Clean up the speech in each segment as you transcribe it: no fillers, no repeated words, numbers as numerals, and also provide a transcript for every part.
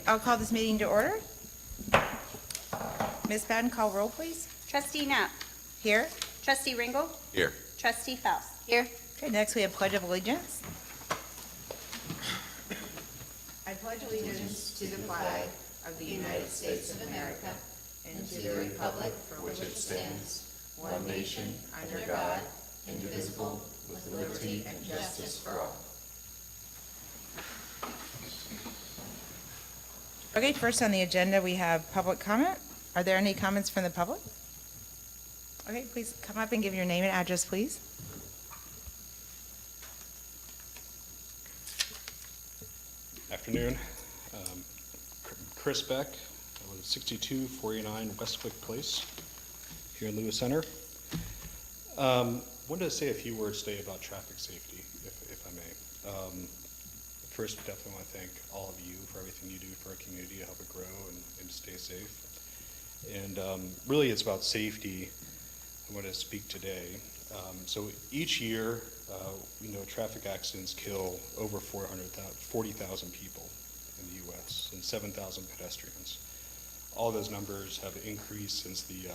I'll call this meeting to order. Ms. Madden, call roll, please. Trustee Knapp. Here. Trustee Ringel. Here. Trustee Faust. Here. Okay, next we have Pledge of Allegiance. I pledge allegiance to the flag of the United States of America and to the republic for which it stands, one nation, under God, indivisible, with liberty and justice for all. Okay, first on the agenda, we have public comment. Are there any comments from the public? Okay, please come up and give your name and address, please. Afternoon. Chris Beck, 6249 Westwick Place, here in Lewis Center. Wanted to say a few words today about traffic safety, if I may. First, definitely want to thank all of you for everything you do for our community to help it grow and stay safe. And really, it's about safety I want to speak today. So each year, traffic accidents kill over 40,000 people in the U.S. and 7,000 pedestrians. All those numbers have increased since the,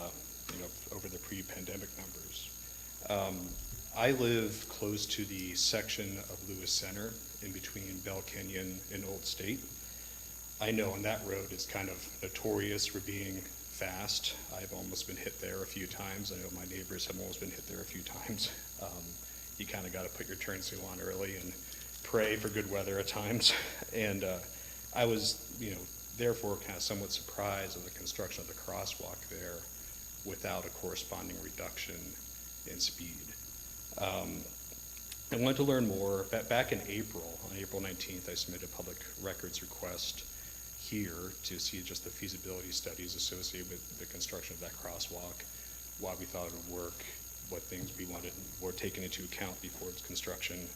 over the pre-pandemic numbers. I live close to the section of Lewis Center in between Bell Canyon and Old State. I know on that road it's kind of notorious for being fast. I've almost been hit there a few times. I know my neighbors have almost been hit there a few times. You kind of got to put your turn signal on early and pray for good weather at times. And I was, therefore kind of somewhat surprised at the construction of the crosswalk there without a corresponding reduction in speed. I wanted to learn more. Back in April, on April 19th, I submitted a public records request here to see just the feasibility studies associated with the construction of that crosswalk, why we thought it would work, what things we wanted were taken into account before its construction.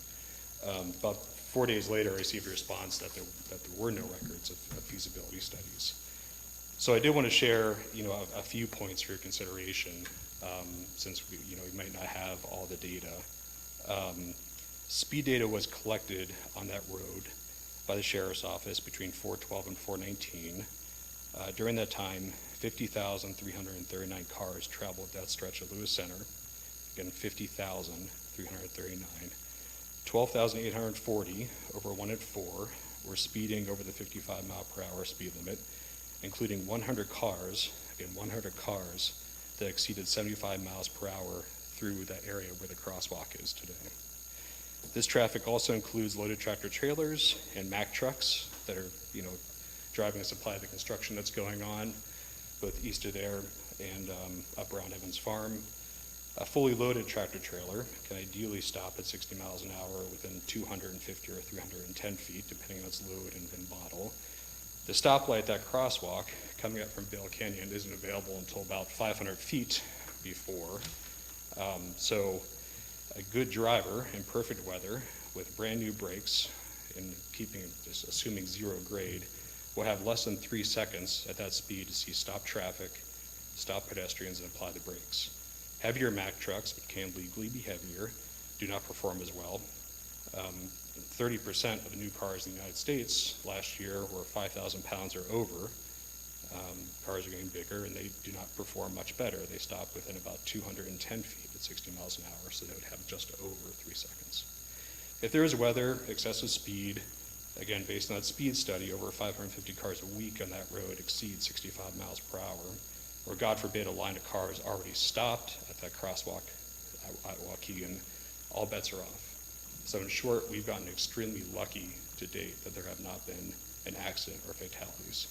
About 4 days later, I received a response that there were no records of feasibility studies. So I did want to share, a few points for your consideration, since we might not have all the data. Speed data was collected on that road by the Sheriff's Office between 4/12 and 4/19. During that time, 50,339 cars traveled that stretch of Lewis Center. Again, 50,339. 12,840 over 1 at 4 were speeding over the 55 mile per hour speed limit, including 100 cars, again 100 cars, that exceeded 75 miles per hour through that area where the crosswalk is today. This traffic also includes loaded tractor trailers and Mack trucks that are, driving to supply the construction that's going on, both east of there and up around Evans Farm. A fully loaded tractor trailer can ideally stop at 60 miles an hour within 250 or 310 feet, depending on its load and model. The stoplight, that crosswalk, coming up from Bell Canyon isn't available until about 500 feet before. So a good driver in perfect weather with brand new brakes and just assuming 0 grade will have less than 3 seconds at that speed to see stop traffic, stop pedestrians, and apply the brakes. Heavier Mack trucks, which can legally be heavier, do not perform as well. 30% of the new cars in the United States last year were 5,000 pounds or over. Cars are getting bigger and they do not perform much better. They stop within about 210 feet at 60 miles an hour, so they would have just over 3 seconds. If there is weather, excessive speed, again, based on that speed study, over 550 cars a week on that road exceed 65 miles per hour, or God forbid a line of cars already stopped at that crosswalk at Waukegan, all bets are off. So in short, we've gotten extremely lucky to date that there have not been an accident or fatalities.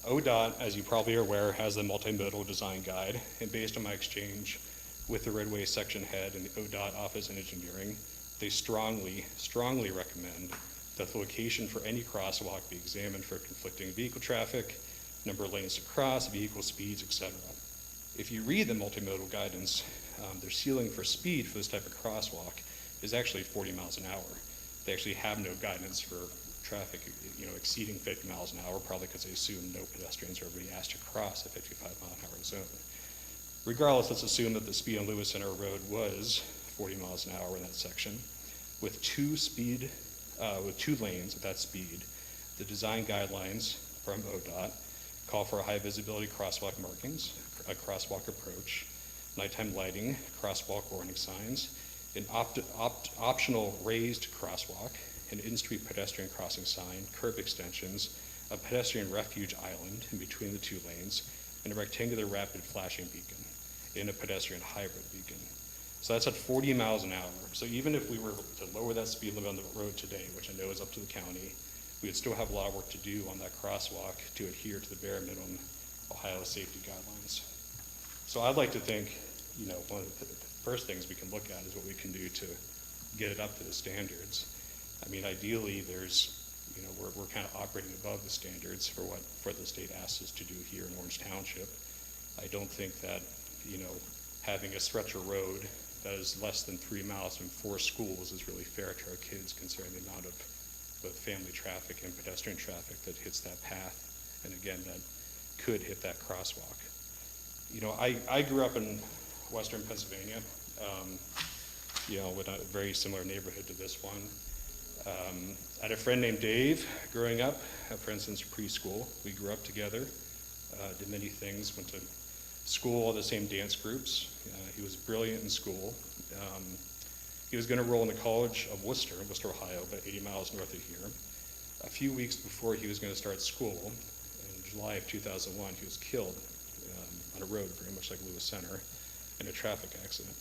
ODOT, as you probably are aware, has the multimodal design guide, and based on my exchange with the roadway section head and the ODOT Office of Engineering, they strongly recommend that the location for any crosswalk be examined for conflicting vehicle traffic, number of lanes to cross, vehicle speeds, etc. If you read the multimodal guidance, their ceiling for speed for this type of crosswalk is actually 40 miles an hour. They actually have no guidance for traffic, exceeding 50 miles an hour, probably because they assume no pedestrians are being asked to cross a 55 mile an hour zone. Regardless, let's assume that the speed on Lewis Center Road was 40 miles an hour in that section. With two lanes at that speed, the design guidelines from ODOT call for a high visibility crosswalk markings, a crosswalk approach, nighttime lighting, crosswalk warning signs, an optional raised crosswalk, an in-street pedestrian crossing sign, curb extensions, a pedestrian refuge island in between the two lanes, and a rectangular rapid flashing beacon, and a pedestrian hybrid beacon. So that's at 40 miles an hour. So even if we were to lower that speed limit on the road today, which I know is up to the county, we would still have a lot of work to do on that crosswalk to adhere to the bare minimum Ohio safety guidelines. So I'd like to think, one of the first things we can look at is what we can do to get it up to the standards. I mean, ideally, we're kind of operating above the standards for what the state asks us to do here in Orange Township. I don't think that, having a stretch of road that is less than 3 miles from 4 schools is really fair to our kids, considering the amount of both family traffic and pedestrian traffic that hits that path, and again, that could hit that crosswalk. I grew up in Western Pennsylvania, with a very similar neighborhood to this one. I had a friend named Dave growing up, for instance, preschool. We grew up together, did many things, went to school, all the same dance groups. He was brilliant in school. He was going to enroll in the College of Worcester, Ohio, about 80 miles north of here. A few weeks before he was going to start school, in July of 2001, he was killed on a road very much like Lewis Center in a traffic accident.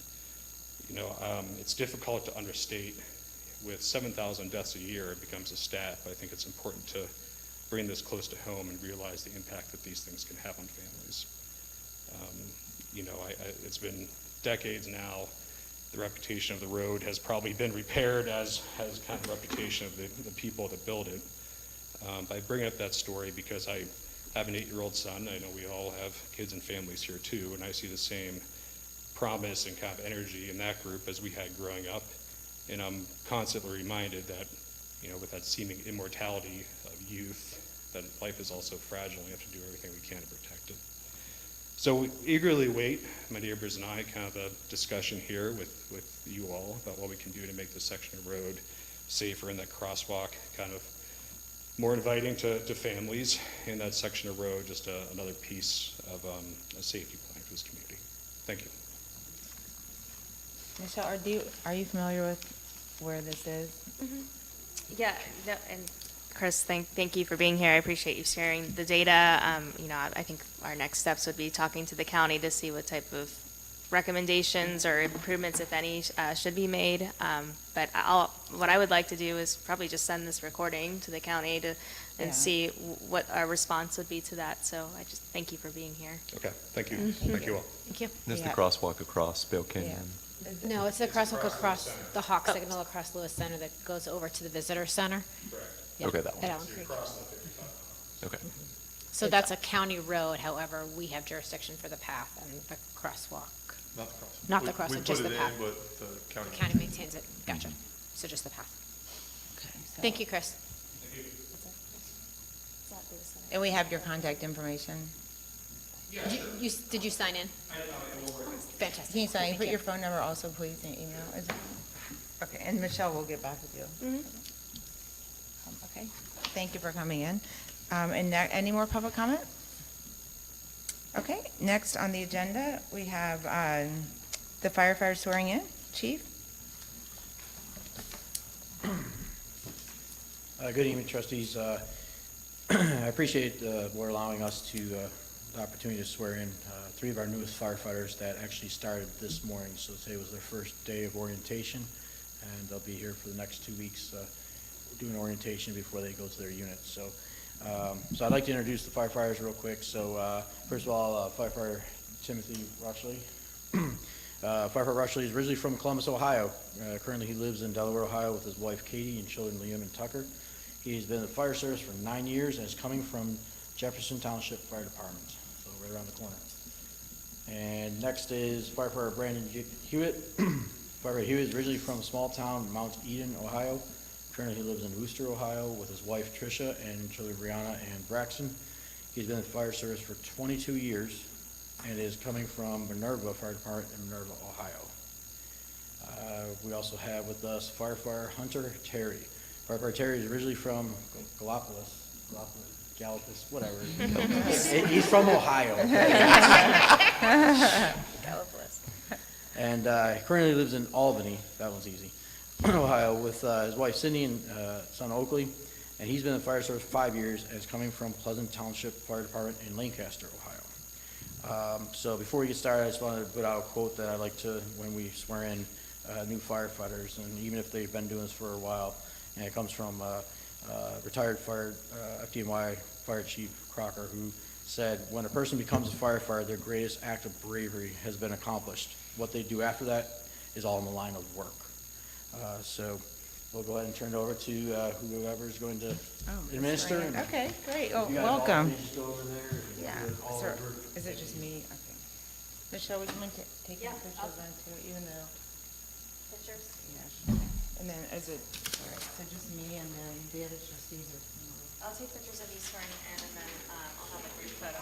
It's difficult to understate. With 7,000 deaths a year, it becomes a stat, but I think it's important to bring this close to home and realize the impact that these things can have on families. It's been decades now. The reputation of the road has probably been repaired as kind of reputation of the people that build it. I bring up that story because I have an 8-year-old son. I know we all have kids and families here too, and I see the same promise and kind of energy in that group as we had growing up. And I'm constantly reminded that, with that seeming immortality of youth, that life is also fragile and we have to do everything we can to protect it. So we eagerly wait, my neighbors and I, kind of a discussion here with you all about what we can do to make this section of road safer and that crosswalk kind of more inviting to families, and that section of road just another piece of a safety plan for this community. Thank you. Michelle, are you familiar with where this is? Mm-hmm. Yeah, no, and Chris, thank you for being here. I appreciate you sharing the data. I think our next steps would be talking to the county to see what type of recommendations or improvements, if any, should be made. But what I would like to do is probably just send this recording to the county and see what our response would be to that. So I just thank you for being here. Okay, thank you. Mm-hmm. Thank you all. Thank you. There's the crosswalk across Bale Canyon. No, it's the crosswalk across the Hawk signal across Lewis Center that goes over to the visitor center. Yeah, Okay, that one. at Allen Creek. Okay. So that's a county road, however, we have jurisdiction for the path and the crosswalk. Not the crosswalk. Not the crosswalk, We just put the it path. in, but the county. The county maintains it, gotcha. So just the path. Okay, so- Thank you, Chris. And we have your contact information. Did you sign in? Fantastic. Can you sign, Thank put you. your phone number also, please, and email? Okay, and Michelle will get back with you. Okay, thank you for coming in. And any more public comment? Okay, next on the agenda, we have the firefighter swearing in. Chief? Good evening, trustees. I appreciate the board allowing us the opportunity to swear in 3 of our newest firefighters that actually started this morning. So today was their first day of orientation, and they'll be here for the next 2 weeks doing orientation before they go to their units. So I'd like to introduce the firefighters real quick. So first of all, firefighter Timothy Rushley. Firefighter Rushley is originally from Columbus, Ohio. Currently he lives in Delaware, Ohio with his wife Katie and children Liam and Tucker. He's been in the fire service for 9 years and is coming from Jefferson Township Fire Department, so right around the corner. And next is firefighter Brandon Hewitt. Firefighter Hewitt is originally from a small town, Mount Eden, Ohio. Currently he lives in Worcester, Ohio with his wife Tricia and children Brianna and Braxton. He's been in the fire service for 22 years and is coming from Minerva Fire Department in Minerva, Ohio. We also have with us firefighter Hunter Terry. Firefighter Terry is originally from Gallipolis, Galapagos, whatever. He's from Ohio. And he currently lives in Albany, that one's easy, Ohio, with his wife Sydney and son Oakley. And he's been in the fire service for 5 years and is coming from Pleasant Township Fire Department in Lancaster, Ohio. So before we get started, I just wanted to put out a quote that I like to, when we swear in new firefighters, and even if they've been doing this for a while, and it comes from retired FDNY Fire Chief Crocker, who said, when a person becomes a firefighter, their greatest act of bravery has been accomplished. What they do after that is all in the line of work. So we'll go ahead and turn it over to whoever's going to administer. And Okay, great. Oh, if you guys all welcome. please go over there and Yeah. do it all Sir, over. is it just me? Okay. Michelle, would you mind taking pictures then too, even though? Pictures? Yeah. And then is it, all right, so just me and then the other trustees are. I'll take pictures of you swearing in, and then I'll have a group photo.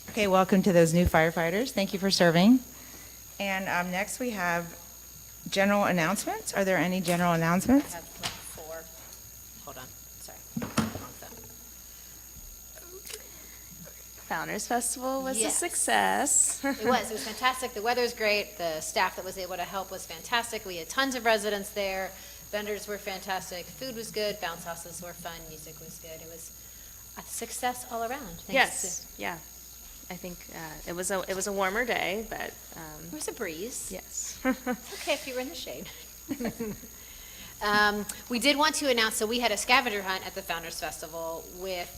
Okay, welcome to those new firefighters. Thank you for serving. And next we have general announcements. Are there any general announcements? I have like 4. Hold on, sorry. Wrong phone. Founders Festival was a Yes. success. It was fantastic. The weather's great. The staff that was able to help was fantastic. We had tons of residents there. Vendors were fantastic. Food was good. Bounce houses were fun. Music was good. It was a success all around. Yes, yeah. I think it was a warmer day, but There was a breeze. yes. It's okay if you were in the shade. We did want to announce, so we had a scavenger hunt at the Founders Festival with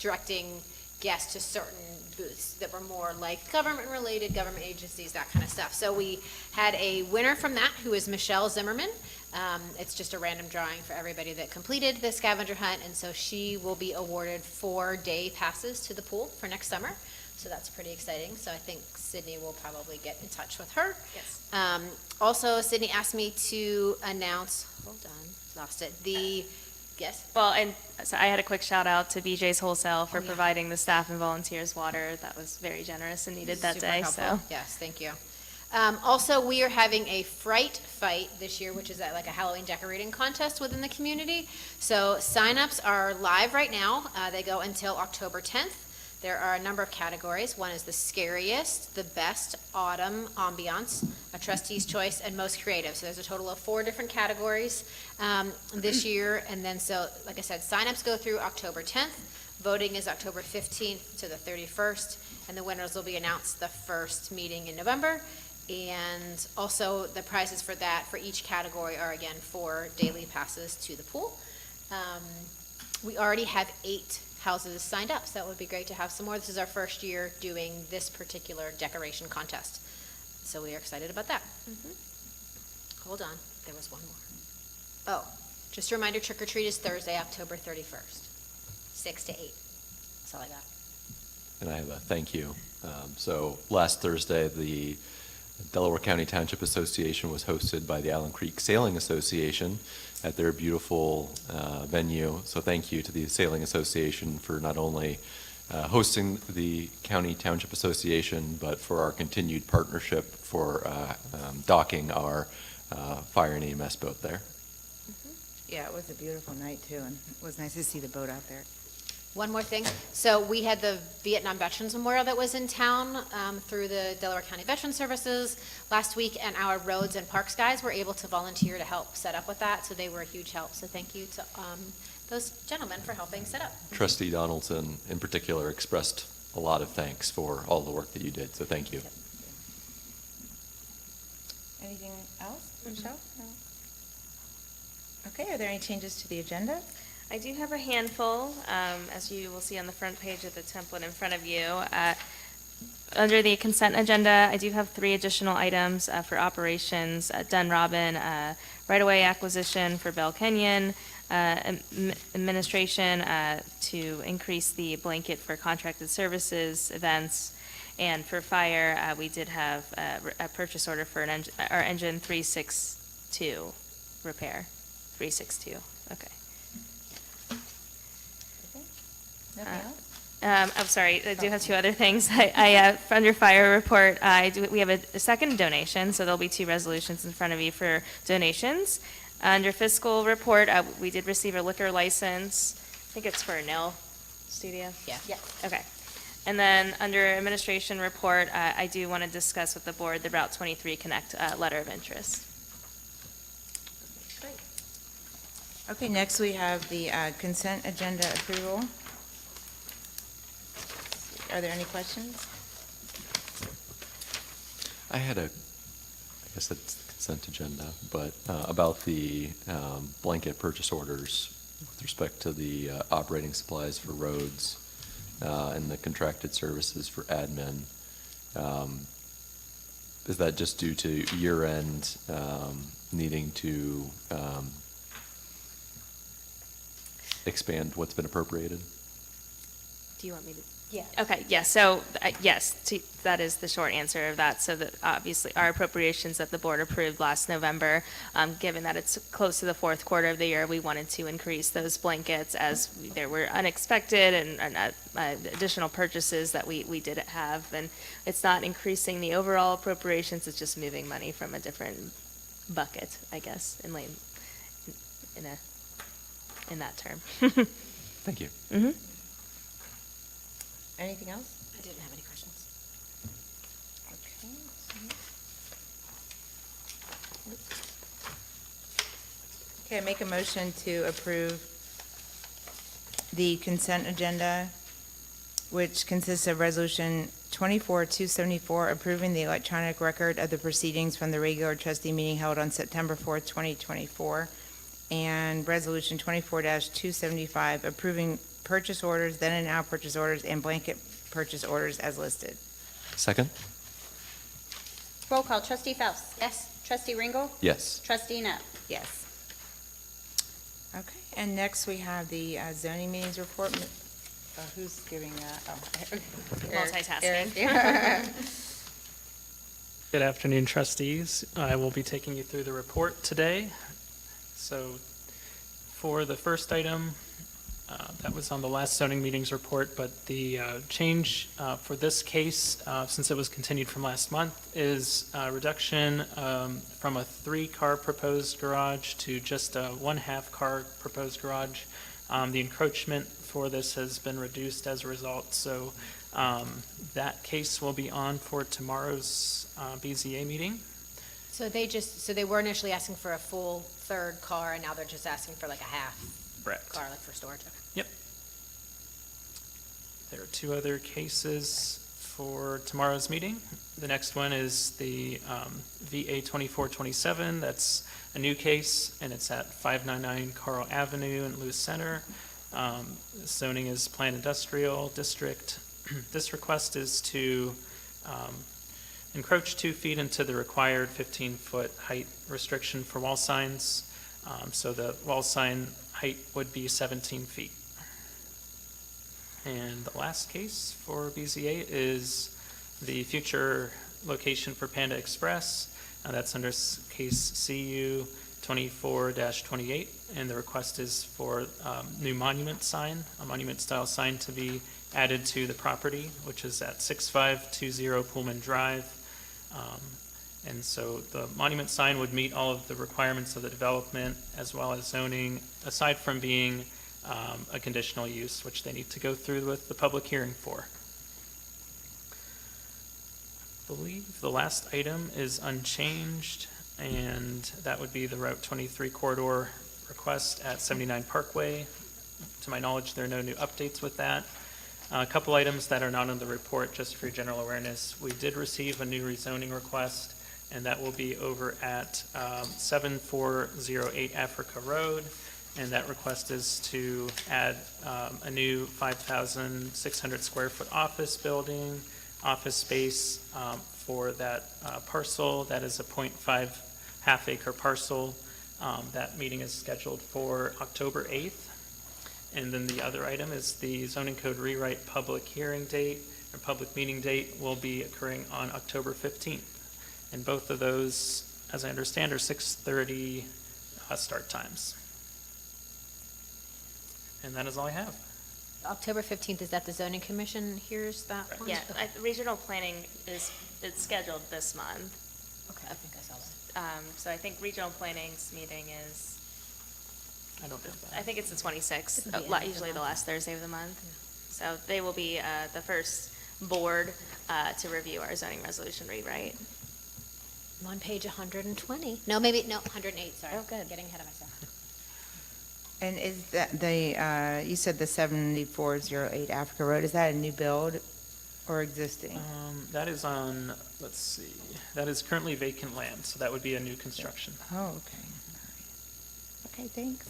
directing guests to certain booths that were more like government-related, government agencies, that kind of stuff. So we had a winner from that, who is Michelle Zimmerman. It's just a random drawing for everybody that completed the scavenger hunt, and so she will be awarded 4-day passes to the pool for next summer. So that's pretty exciting. So I think Sydney will probably get in touch with her. Yes. Also, Sydney asked me to announce, hold on, lost it, the Yes? Well, and so I had a quick shout out to BJ's Wholesale for Oh, yeah. providing the staff and volunteers water. That was very generous and needed that Super day, helpful. so. Yes, thank you. Also, we are having a Fright Fight this year, which is like a Halloween decorating contest within the community. So signups are live right now. They go until October 10th. There are a number of categories. One is the scariest, the best autumn ambiance, a trustee's choice, and most creative. So there's a total of 4 different categories this year. And then, so like I said, signups go through October 10th. Voting is October 15th to the 31st, and the winners will be announced the first meeting in November. And also, the prizes for that, for each category, are again 4 daily passes to the pool. We already have 8 houses signed up, so that would be great to have some more. This is our first year doing this particular decoration contest, so we are excited about that. Hold on, there was one more. Oh, just a reminder, trick or treat is Thursday, October 31st, 6 to 8. That's all I got. And I have a thank you. So last Thursday, the Delaware County Township Association was hosted by the Island Creek Sailing Association at their beautiful venue. So thank you to the Sailing Association for not only hosting the County Township Association, but for our continued partnership for docking our fire and EMS boat there. Yeah, it was a beautiful night too, and it was nice to see the boat out there. One more thing. So we had the Vietnam Veterans Memorial that was in town through the Delaware County Veterans Services last week, and our roads and parks guys were able to volunteer to help set up with that, so they were a huge help. So thank you to those gentlemen for helping set up. Trustee Donaldson, in particular, expressed a lot of thanks for all the work that you did, so thank you. Yep. Anything else, Michelle? No? Okay, are there any changes to the agenda? I do have a handful, as you will see on the front page of the template in front of you. Under the consent agenda, I do have 3 additional items for operations. Dunrobin, right-of-way acquisition for Bell Canyon, administration to increase the blanket for contracted services, events, and for fire, we did have a purchase order for our engine 362 repair. 362, okay. Nothing else? I'm sorry, I do have 2 other things. Under fire report, we have a second donation, so there'll be 2 resolutions in front of you for donations. Under fiscal report, we did receive a liquor license. I think it's for a nail studio. Yeah. Okay. And then under administration report, I do want to discuss with the board the Route 23 Connect letter of interest. Great. Okay, next we have the consent agenda approval. Are there any questions? I had I guess that's the consent agenda, but about the blanket purchase orders with respect to the operating supplies for roads and the contracted services for admin. Is that just due to year-end needing to expand what's been appropriated? Do you want me to? Yeah. Okay, yes, so, yes, that is the short answer of that. So that obviously our appropriations that the board approved last November, given that it's close to the 4th quarter of the year, we wanted to increase those blankets as there were unexpected and additional purchases that we didn't have. And it's not increasing the overall appropriations, it's just moving money from a different bucket, I guess, in that term. Thank you. Mm-hmm. Anything else? I didn't have any questions. Okay, I make a motion to approve the consent agenda, which consists of Resolution 24-274, approving the electronic record of the proceedings from the regular trustee meeting held on September 4th, 2024, and Resolution 24-275, approving purchase orders, then and now purchase orders, and blanket purchase orders as listed. Second? Roll call, trustee Faust. Yes? Trustee Ringel. Yes. Trustee Knapp. Yes. Okay, and next we have the zoning meetings report. Who's giving that? Oh, Eric. Multitasking. Eric. Good afternoon, trustees. I will be taking you through the report today. So For the first item, that was on the last zoning meetings report, but the change for this case, since it was continued from last month, is a reduction from a 3-car proposed garage to just a 1.5-car proposed garage. The encroachment for this has been reduced as a result, so that case will be on for tomorrow's BZA meeting. So they were initially asking for a full third car, and now they're just asking for like a half Correct. car, like for storage? Okay. Yep. There are 2 other cases for tomorrow's meeting. The next one is the VA 2427. That's a new case, and it's at 599 Carl Avenue in Lewis Center. Zoning is Planned Industrial District. This request is to encroach 2 feet into the required 15-foot height restriction for wall signs. So the wall sign height would be 17 feet. And the last case for BZA is the future location for Panda Express. That's under case CU 24-28, and the request is for new monument sign, a monument-style sign to be added to the property, which is at 6520 Pullman Drive. And so the monument sign would meet all of the requirements of the development as well as zoning, aside from being a conditional use, which they need to go through with the public hearing for. I believe the last item is unchanged, and that would be the Route 23 corridor request at 79 Parkway. To my knowledge, there are no new updates with that. A couple items that are not on the report, just for your general awareness. We did receive a new rezoning request, and that will be over at 7408 Africa Road. And that request is to add a new 5,600 square foot office building, office space for that parcel. That is a 0.5 half-acre parcel. That meeting is scheduled for October 8th. And then the other item is the zoning code rewrite public hearing date, or public meeting date will be occurring on October 15th. And both of those, as I understand, are 6:30 start times. And that is all I have. October 15th, is that the zoning commission hears that one? Yeah, Okay. regional planning it's scheduled this month. Okay, I think I saw that. So I think regional planning's meeting is, I don't have I that. think it's the 26th, It's the end of the usually the month. last Thursday of the month. So they will be the first board to review our zoning resolution rewrite. I'm on page 120. No, 108, sorry. Oh, good. Getting ahead of myself. And is that you said the 7408 Africa Road, is that a new build or existing? That is on, let's see, that is currently vacant land, so that would be a new construction. Oh, okay. Okay, thanks.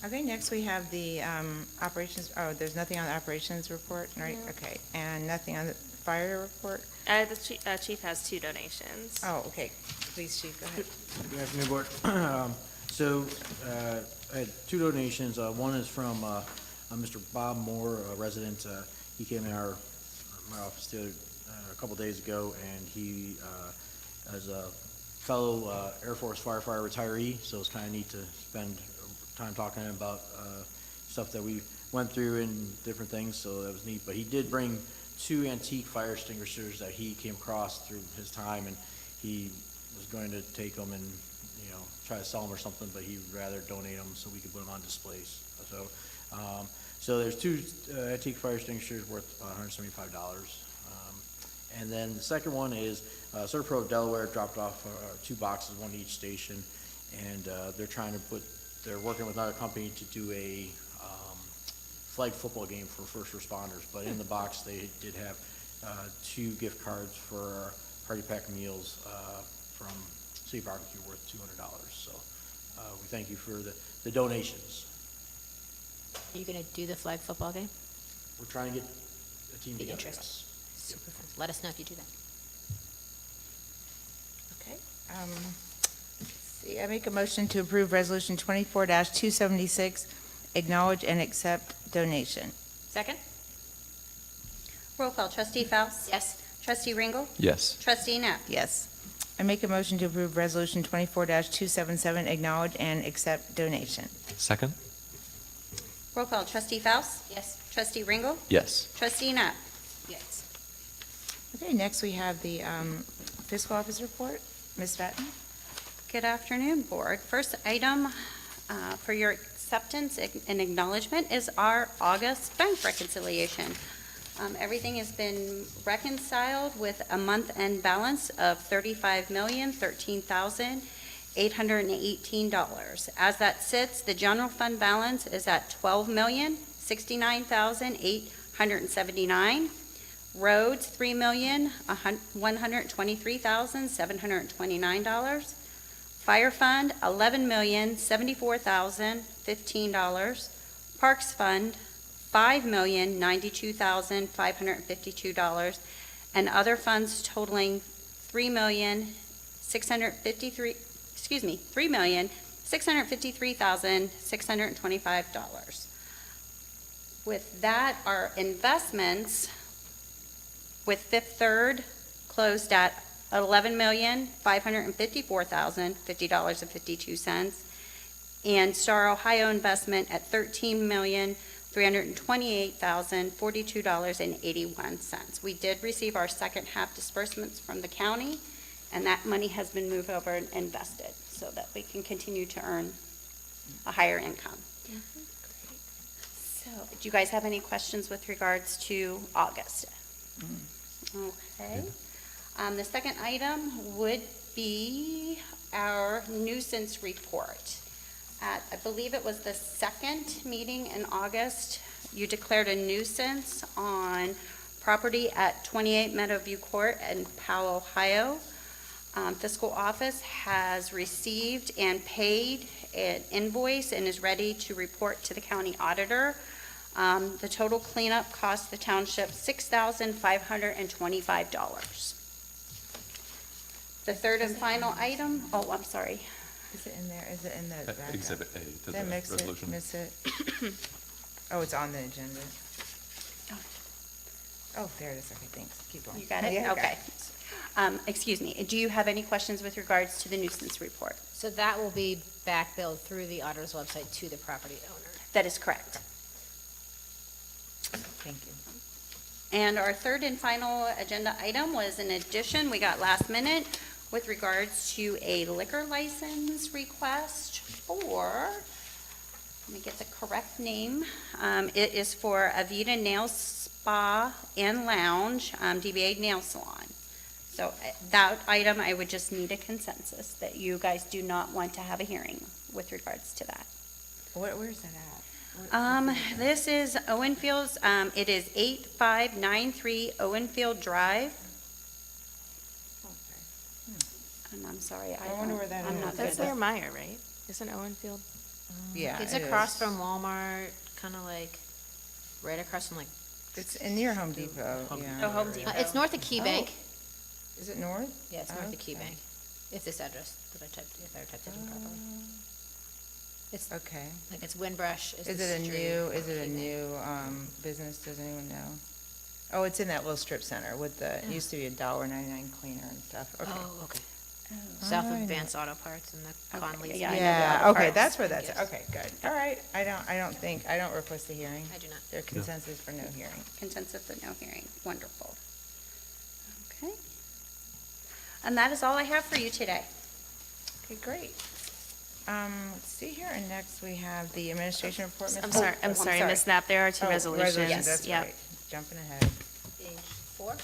Okay, next we have the operations, there's nothing on the operations report, right? No. Okay, and nothing on the fire report? The chief has 2 donations. Oh, okay. Please, Chief, go ahead. Good afternoon, Board. So, I had 2 donations. One is from Mr. Bob Moore, a resident. He came in my office a couple days ago, and he is a fellow Air Force firefighter retiree, so it's kind of neat to spend time talking to him about stuff that we went through and different things, so that was neat. But he did bring 2 antique fire extinguishers that he came across through his time, and he was going to take them and try to sell them or something, but he'd rather donate them so we could put them on displays. So there's 2 antique fire extinguishers worth $175. And then the second one is Servpro of Delaware dropped off 2 boxes, 1 each station, and they're working with another company to do a flag football game for first responders. But in the box, they did have 2 gift cards for Hearty Pack meals from City Barbecue worth $200. So we thank you for the donations. Are you going to do the flag football game? We're trying to get a team Be together. interesting. Yes. Super fun. Let us know if you do that. Okay. Let's see, I make a motion to approve Resolution 24-276, acknowledge and accept donation. Second? Roll call, trustee Faust? Yes. Trustee Ringle? Yes. Trustee Knapp? Yes. I make a motion to approve Resolution 24-277, acknowledge and accept donation. Second? Roll call, trustee Faust? Yes. Trustee Ringo? Yes. Trustee Knapp? Yes. Okay, next we have the fiscal office report. Ms. Batten? Good afternoon, Board. First item for your acceptance and acknowledgement is our August bank reconciliation. Everything has been reconciled with a month-end balance of $35,013,818. As that sits, the general fund balance is at $12,069,879. Roads, $3,123,729. Fire fund, $11,074,015. Parks fund, $5,092,552, and other funds totaling $3,653,625. With that, our investments with Fifth Third closed at $11,554,050.52, and Star Ohio investment at $13,328,042.81. We did receive our second half disbursements from the county, and that money has been moved over and invested so that we can continue to earn a higher income. So, do you guys have any questions with regards to August? Okay. The second item would be our nuisance report. At, I believe it was the second meeting in August, you declared a nuisance on property at 28 Meadowview Court in Powell, Ohio. Fiscal office has received and paid an invoice and is ready to report to the county auditor. The total cleanup cost the township $6,525. The third and final item, oh, I'm sorry. Is it in there? Is it in the backup? Exhibit A to Did I the mix resolution. it, miss it? Oh, it's on the agenda. Oh, there it is. Okay, thanks. Keep going. You got it? Yeah, I got Okay. Excuse me, do you have any questions with regards to the nuisance report? So that will be back billed through the auditor's website to the property owner. That is correct. Thank you. And our third and final agenda item was an addition we got last minute with regards to a liquor license request for, let me get the correct name. It is for Avita Nail Spa and Lounge, DBA Nail Salon. So that item, I would just need a consensus that you guys do not want to have a hearing with regards to that. Where's that at? This is Owenfield's, it is 8593 Owenfield Drive. And I'm sorry, I wonder where that I'm is. not That's good near with- Meyer, right? Isn't Owenfield? Yeah, It's it across is. from Walmart, kind of like, right across from like, It's near Home Depot, yeah. Oh, Home Depot. it's north of Key Bank. Is it north? Yeah, it's north of Key Okay. Bank. If this address, that I typed, if I typed it in properly. It's, Okay. like, it's Windbrush is Is the it a street, new, is it a Key Bank. new business? Does anyone know? Oh, it's in that little strip center with the, it used to be a $1.99 cleaner and stuff. Okay. Oh, okay. South of Alright. Advanced Auto Parts and the Okay, Conley's. yeah, I know the Yeah, auto okay, parts. that's where that's, Yes. okay, good. All right, I don't request a hearing. I do not. Their consensus for no hearing. Consensus for no hearing, wonderful. Okay. And that is all I have for you today. Okay, great. Let's see here, and next we have the administration report. Ms. I'm Holt. sorry, I'm sorry. Ms. Knapp, there are two Oh, resolutions. That's Yep. right. Jumping ahead. Page 4.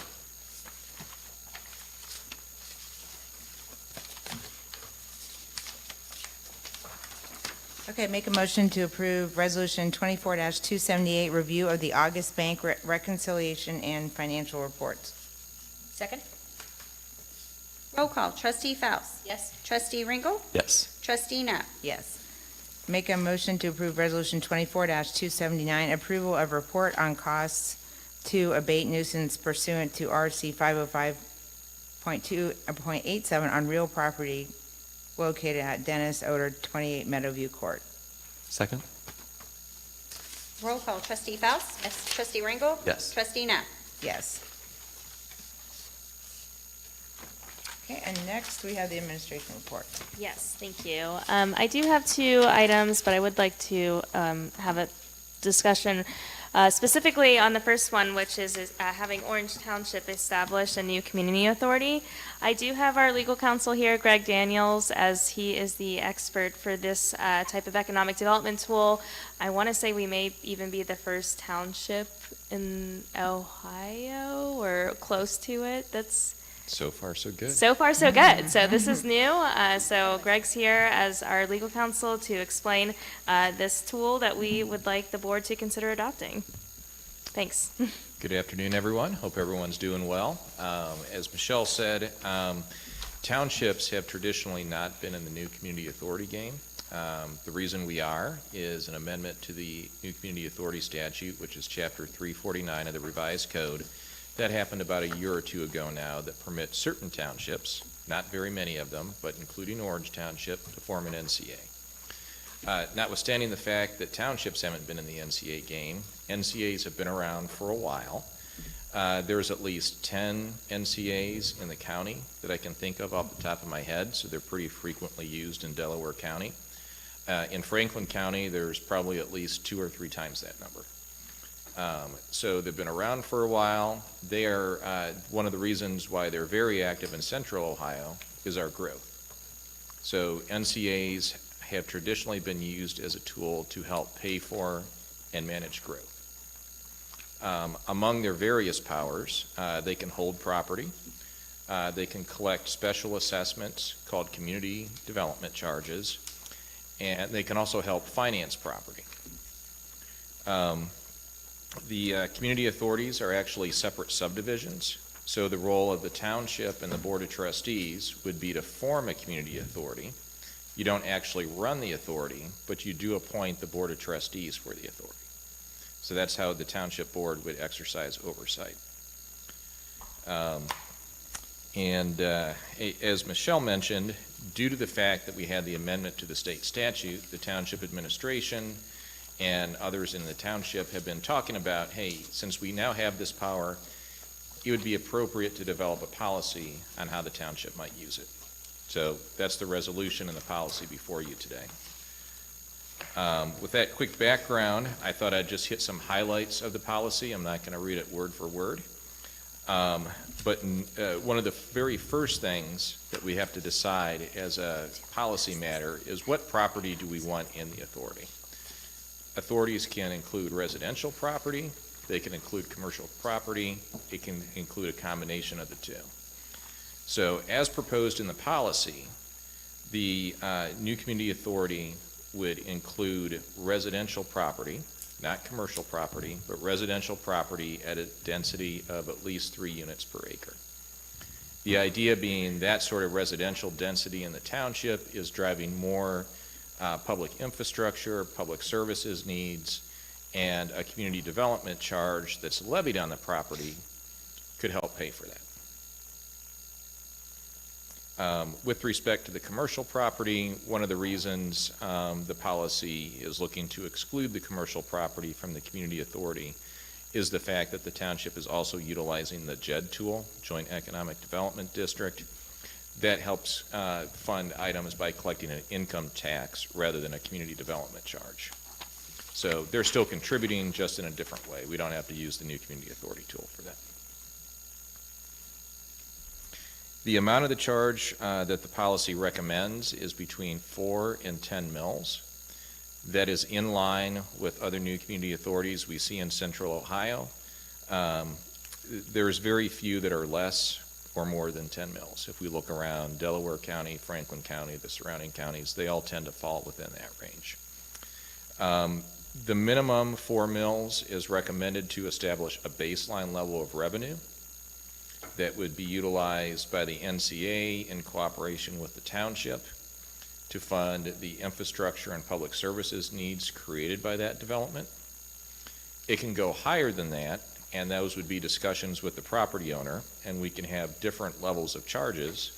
Okay, make a motion to approve Resolution 24-278, review of the August bank reconciliation and financial reports. Second? Roll call, trustee Faust. Yes. Trustee Ringle. Yes. Trustee Knapp. Yes. Make a motion to approve Resolution 24-279, approval of report on costs to abate nuisance pursuant to RC 505.2.87 on real property located at Dennis Oder, 28 Meadowview Court. Second? Roll call, trustee Faust. Yes. Trustee Ringle. Yes. Trustee Knapp. Yes. Okay, and next we have the administration report. Yes, thank you. I do have two items, but I would like to have a discussion specifically on the first one, which is having Orange Township establish a new community authority. I do have our legal counsel here, Greg Daniels, as he is the expert for this type of economic development tool. I want to say we may even be the first township in Ohio or close to it that's So far, so good. so far, so good. So this is new. So Greg's here as our legal counsel to explain this tool that we would like the board to consider adopting. Thanks. Good afternoon, everyone. Hope everyone's doing well. As Michelle said, townships have traditionally not been in the new community authority game. The reason we are is an amendment to the new community authority statute, which is Chapter 349 of the revised code. That happened about a year or two ago now, that permits certain townships, not very many of them, but including Orange Township, to form an NCA. Notwithstanding the fact that townships haven't been in the NCA game, NCAs have been around for a while. There's at least 10 NCAs in the county that I can think of off the top of my head, so they're pretty frequently used in Delaware County. In Franklin County, there's probably at least 2 or 3 times that number. So they've been around for a while. They are, one of the reasons why they're very active in central Ohio is our growth. So NCAs have traditionally been used as a tool to help pay for and manage growth. Among their various powers, they can hold property. They can collect special assessments called community development charges, and they can also help finance property. The community authorities are actually separate subdivisions, so the role of the township and the board of trustees would be to form a community authority. You don't actually run the authority, but you do appoint the board of trustees for the authority. So that's how the township board would exercise oversight. As Michelle mentioned, due to the fact that we had the amendment to the state statute, the township administration and others in the township have been talking about, hey, since we now have this power, it would be appropriate to develop a policy on how the township might use it. So that's the resolution and the policy before you today. With that quick background, I thought I'd just hit some highlights of the policy. I'm not going to read it word for word. But one of the very first things that we have to decide as a policy matter is what property do we want in the authority. Authorities can include residential property, they can include commercial property, it can include a combination of the two. So as proposed in the policy, the new community authority would include residential property, not commercial property, but residential property at a density of at least 3 units per acre. The idea being that sort of residential density in the township is driving more public infrastructure, public services needs, and a community development charge that's levied on the property could help pay for that. With respect to the commercial property, one of the reasons the policy is looking to exclude the commercial property from the community authority is the fact that the township is also utilizing the JED tool, Joint Economic Development District, that helps fund items by collecting an income tax rather than a community development charge. So they're still contributing, just in a different way. We don't have to use the new community authority tool for that. The amount of the charge that the policy recommends is between 4 and 10 mils. That is in line with other new community authorities we see in central Ohio. There's very few that are less or more than 10 mils. If we look around Delaware County, Franklin County, the surrounding counties, they all tend to fall within that range. The minimum 4 mils is recommended to establish a baseline level of revenue that would be utilized by the NCA in cooperation with the township to fund the infrastructure and public services needs created by that development. It can go higher than that, and those would be discussions with the property owner, and we can have different levels of charges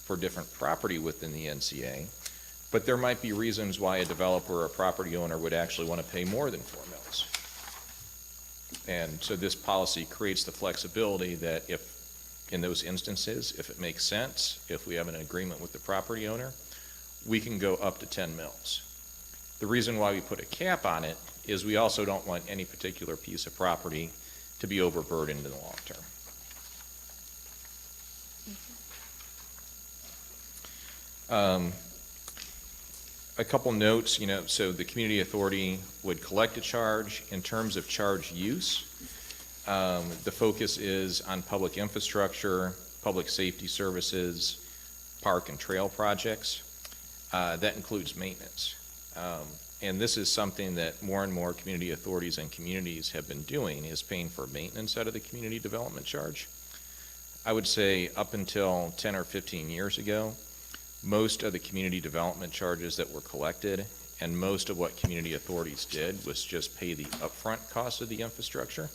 for different property within the NCA, but there might be reasons why a developer or a property owner would actually want to pay more than 4 mils. And so this policy creates the flexibility that if In those instances, if it makes sense, if we have an agreement with the property owner, we can go up to 10 mils. The reason why we put a cap on it is we also don't want any particular piece of property to be overburdened in the long term. A couple notes, so the community authority would collect a charge. In terms of charge use, the focus is on public infrastructure, public safety services, park and trail projects. That includes maintenance. And this is something that more and more community authorities and communities have been doing, is paying for maintenance out of the community development charge. I would say up until 10 or 15 years ago, most of the community development charges that were collected and most of what community authorities did was just pay the upfront cost of the infrastructure.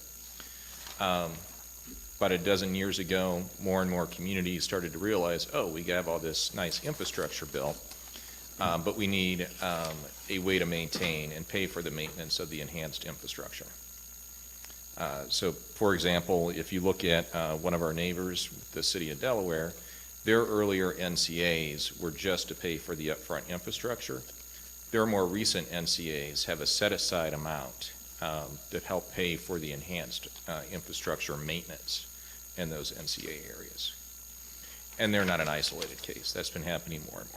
About a dozen years ago, more and more communities started to realize, oh, we have all this nice infrastructure built, but we need a way to maintain and pay for the maintenance of the enhanced infrastructure. So, for example, if you look at one of our neighbors, the city of Delaware, their earlier NCAs were just to pay for the upfront infrastructure. Their more recent NCAs have a set-aside amount that help pay for the enhanced infrastructure maintenance in those NCA areas. And they're not an isolated case. That's been happening more and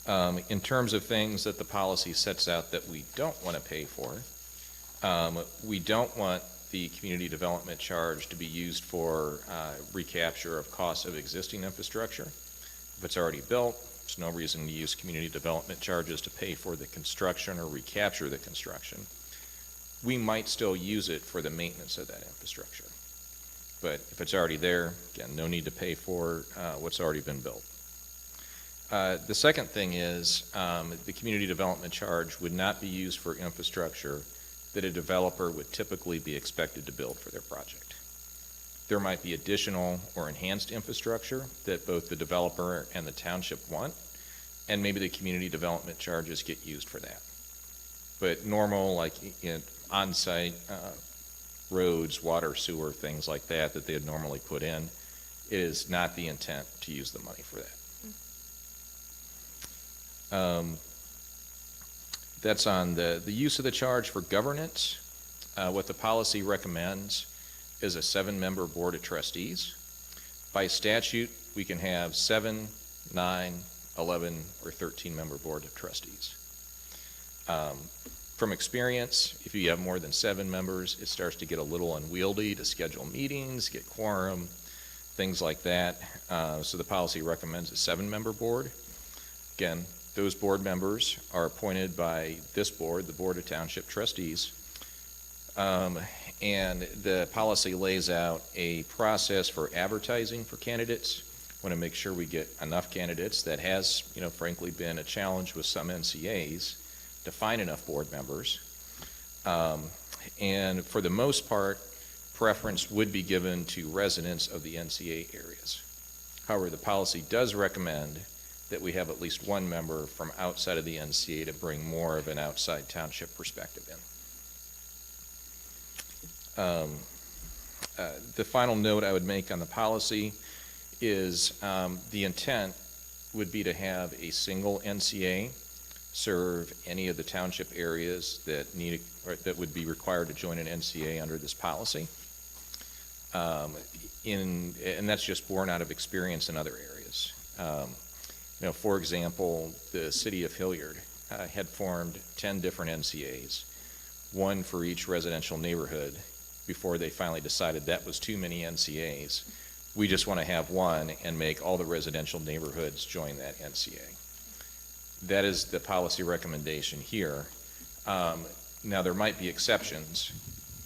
more. In terms of things that the policy sets out that we don't want to pay for, we don't want the community development charge to be used for recapture of costs of existing infrastructure. If it's already built, there's no reason to use community development charges to pay for the construction or recapture the construction. We might still use it for the maintenance of that infrastructure. But if it's already there, again, no need to pay for what's already been built. The second thing is the community development charge would not be used for infrastructure that a developer would typically be expected to build for their project. There might be additional or enhanced infrastructure that both the developer and the township want, and maybe the community development charges get used for that. But normal, like on-site roads, water, sewer, things like that that they would normally put in, it is not the intent to use the money for that. That's on the use of the charge for governance. What the policy recommends is a 7-member board of trustees. By statute, we can have 7, 9, 11, or 13-member board of trustees. From experience, if you have more than 7 members, it starts to get a little unwieldy to schedule meetings, get quorum, things like that. So the policy recommends a 7-member board. Again, those board members are appointed by this board, the Board of Township Trustees. And the policy lays out a process for advertising for candidates. Want to make sure we get enough candidates. That has, frankly, been a challenge with some NCAs to find enough board members. And for the most part, preference would be given to residents of the NCA areas. However, the policy does recommend that we have at least one member from outside of the NCA to bring more of an outside township perspective in. The final note I would make on the policy is the intent would be to have a single NCA serve any of the township areas that need or that would be required to join an NCA under this policy. And that's just born out of experience in other areas. For example, the city of Hilliard had formed 10 different NCAs, one for each residential neighborhood, before they finally decided that was too many NCAs. We just want to have one and make all the residential neighborhoods join that NCA. That is the policy recommendation here. Now, there might be exceptions,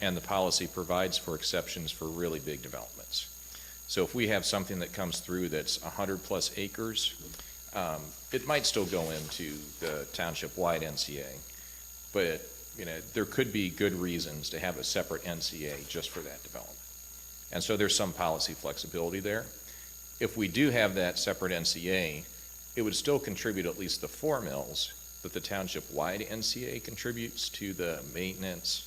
and the policy provides for exceptions for really big developments. So if we have something that comes through that's 100+ acres, it might still go into the township-wide NCA, but there could be good reasons to have a separate NCA just for that development. And so there's some policy flexibility there. If we do have that separate NCA, it would still contribute at least the 4 mills that the township-wide NCA contributes to the maintenance,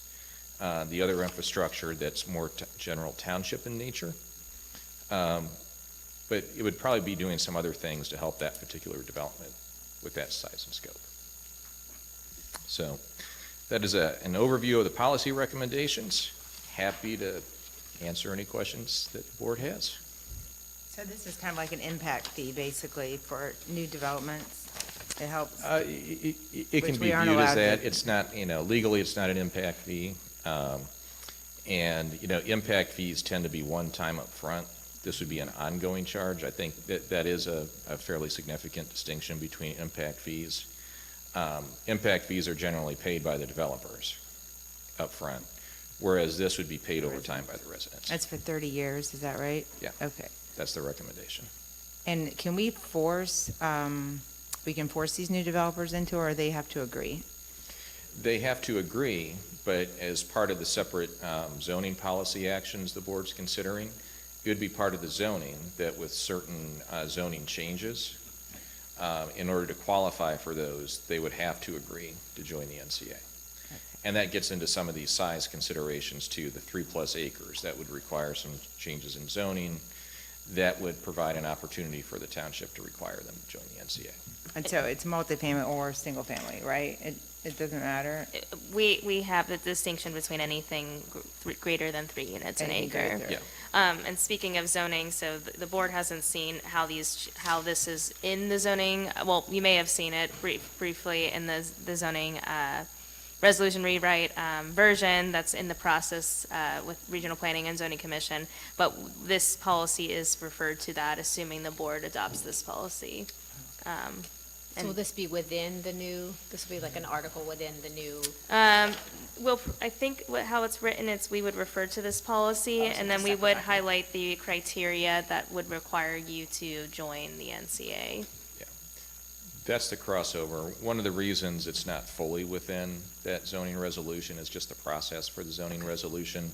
the other infrastructure that's more general township in nature. But it would probably be doing some other things to help that particular development with that size and scope. So that is an overview of the policy recommendations. Happy to answer any questions that the board has. So this is kind of like an impact fee, basically, for new developments. It helps. It can Which be we aren't viewed as allowed that. to- It's not, legally, it's not an impact fee. And, impact fees tend to be one time up front. This would be an ongoing charge. I think that is a fairly significant distinction between impact fees. Impact fees are generally paid by the developers up front, whereas this would be paid over time by the residents. That's for 30 years, is that right? Yeah. Okay. That's the recommendation. And can we force these new developers into, or they have to agree? They have to agree, but as part of the separate zoning policy actions the board's considering, it would be part of the zoning that with certain zoning changes, in order to qualify for those, they would have to agree to join the NCA. And that gets into some of these size considerations too, the 3+ acres. That would require some changes in zoning. That would provide an opportunity for the township to require them to join the NCA. And so it's multifamily or single family, right? It doesn't matter? We have the distinction between anything greater than 3 units an Anything acre. greater. Yeah. And speaking of zoning, so the board hasn't seen how this is in the zoning. Well, you may have seen it briefly in the zoning resolution rewrite version that's in the process with Regional Planning and Zoning Commission. But this policy is referred to that, assuming the board adopts this policy. So will this be within the new, this will be like an article within the new? Well, I think how it's written, we would refer to this policy, Oh, so and then it's we separate would document. highlight the criteria that would require you to join the NCA. That's the crossover. One of the reasons it's not fully within that zoning resolution is just the process for the zoning resolution.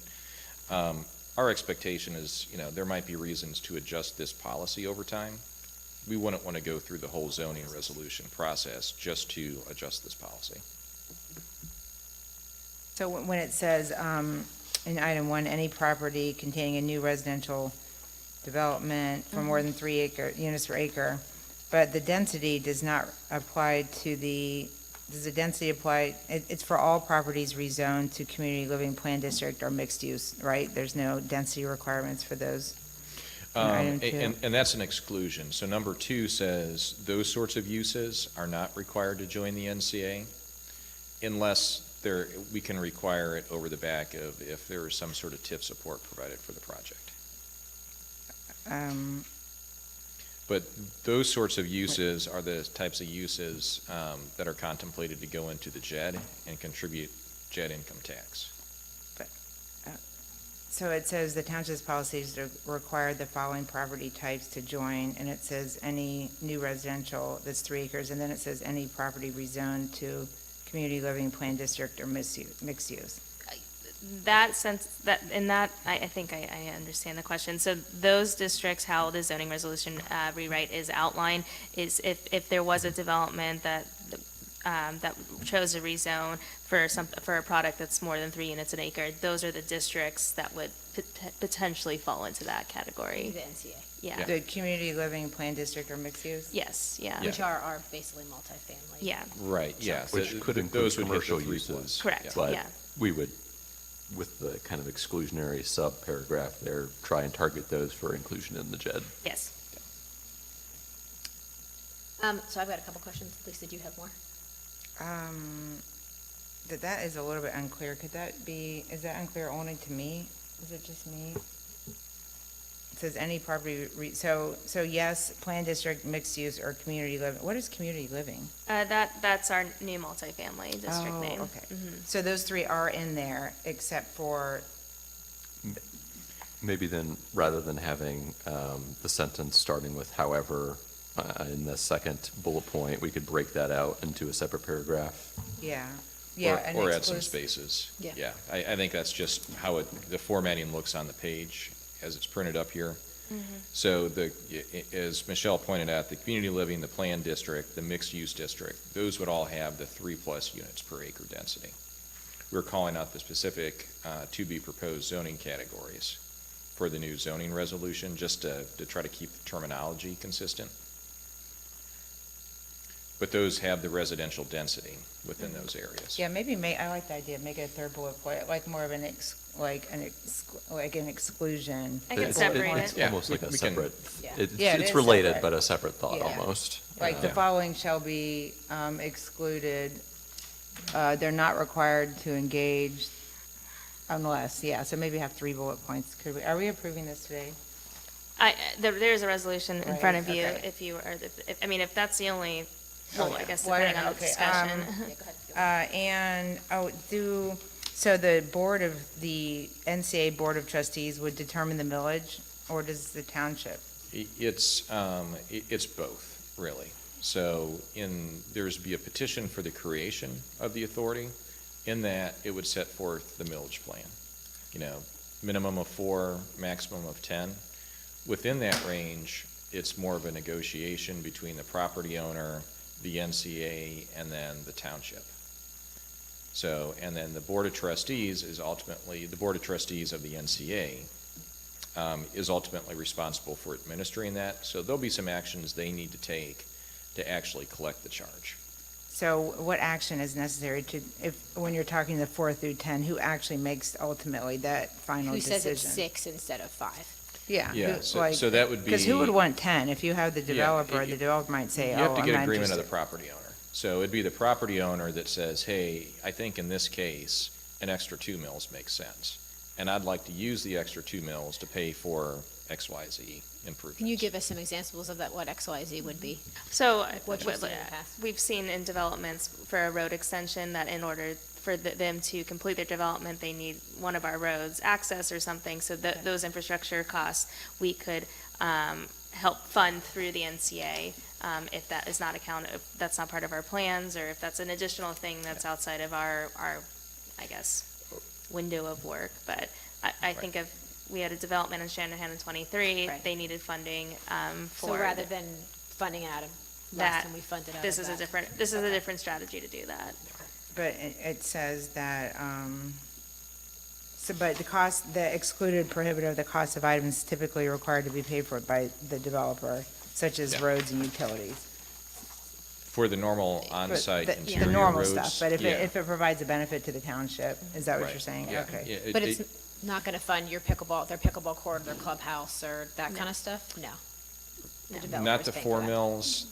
Our expectation is, there might be reasons to adjust this policy over time. We wouldn't want to go through the whole zoning resolution process just to adjust this policy. So when it says in item 1, any property containing a new residential development for more than 3 units per acre, but the density does not apply to does the density apply, it's for all properties rezoned to community living plan district or mixed use, right? There's no density requirements for those? in item 2? And that's an exclusion. So number 2 says those sorts of uses are not required to join the NCA unless we can require it over the back of if there is some sort of TIF support provided for the project. But those sorts of uses are the types of uses that are contemplated to go into the JED and contribute JED income tax. So it says the township's policies require the following property types to join, and it says any new residential that's 3 acres, and then it says any property rezoned to community living plan district or mixed use. That sense, I think I understand the question. So those districts, how the zoning resolution rewrite is outlined, is if there was a development that chose a rezone for a product that's more than 3 units an acre, those are the districts that would potentially fall into that category. The NCA, Yeah. The community living plan district or mixed use? Yes, yeah. which are basically multifamily. Yeah, Right, yeah. Which could include Those would hit the commercial 3+. uses. correct, But yeah. we would, with the kind of exclusionary sub-paragraph there, try and target those for inclusion in the JED. Yes. So I've got a couple questions. Lisa, do you have more? That is a little bit unclear. Is that unclear only to me? Is it just me? It says any property, so yes, plan district, mixed use, or community living. What is community living? That's our new multifamily district name. Oh, okay. Mhm. So those 3 are in there, except for, Maybe then, rather than having the sentence starting with however, in the second bullet point, we could break that out into a separate paragraph. yeah. Or add some excludes- spaces. Yeah. Yeah, I think that's just how the formatting looks on the page as it's printed up here. So as Michelle pointed out, the community living, the planned district, the mixed-use district, those would all have the 3+ units per acre density. we're calling out the specific to-be-proposed zoning categories for the new zoning resolution, just to try to keep the terminology consistent. But those have the residential density within those areas. Yeah, maybe I like the idea, make it a third bullet point, like more of an exclusion. I can It's- separate It's it. Yeah, almost like a we can- separate, Yeah. Yeah, it it's is related, separate. but a separate thought Yeah. almost. Like the Yeah. following shall be excluded, they're not required to engage unless, yeah, so maybe have 3 bullet points. Are we approving this today? There's a resolution in Right, front of you, okay. if you are, I mean, if that's the only, well, I guess Well, I depending don't on know. the Okay, discussion. So the NCA Board of Trustees would determine the millage, or does the township? It's both, really. So there's be a petition for the creation of the authority. In that, it would set forth the millage plan. Minimum of 4, maximum of 10. Within that range, it's more of a negotiation between the property owner, the NCA, and then the township. So, and then the Board of Trustees is ultimately, the Board of Trustees of the NCA is ultimately responsible for administering that. So there'll be some actions they need to take to actually collect the charge. So what action is necessary when you're talking the 4 through 10, who actually makes ultimately that final Who decision? says it's 6 instead of 5? Yeah. Yeah, so that would Because who be- would want 10? If you have the Yeah, developer, the developer might say, You oh, have to I'm get not agreement of the interested. property owner. So it'd be the property owner that says, hey, I think in this case, an extra 2 mills makes sense. And I'd like to use the extra 2 mills to pay for XYZ improvements. Can you give us some examples of what XYZ would be? So, what you've seen in the past. we've seen in developments for a road extension that in order for them to complete their development, they need one of our roads access or something, so that those infrastructure costs, we could help fund through the NCA, if that is not if that's not part of our plans, or if that's an additional thing that's outside of our, I guess, window of work. But I think we had a development in Shanahan in 23, Right. they needed funding for. So rather than funding out of, last time we funded out of This is a that. different strategy to do that. But it says that, but the excluded prohibitive, the cost of items typically required to be paid for by the developer, such as Yeah. roads and utilities. For the normal But on-site the interior normal roads, stuff, but if yeah. it provides a benefit to the township, is that what Right, you're saying? yeah. Okay. Yeah, But it's not going to fund their pickleball court, their clubhouse, or that kind of stuff? No. The Not developer's the paying 4 for that. mills,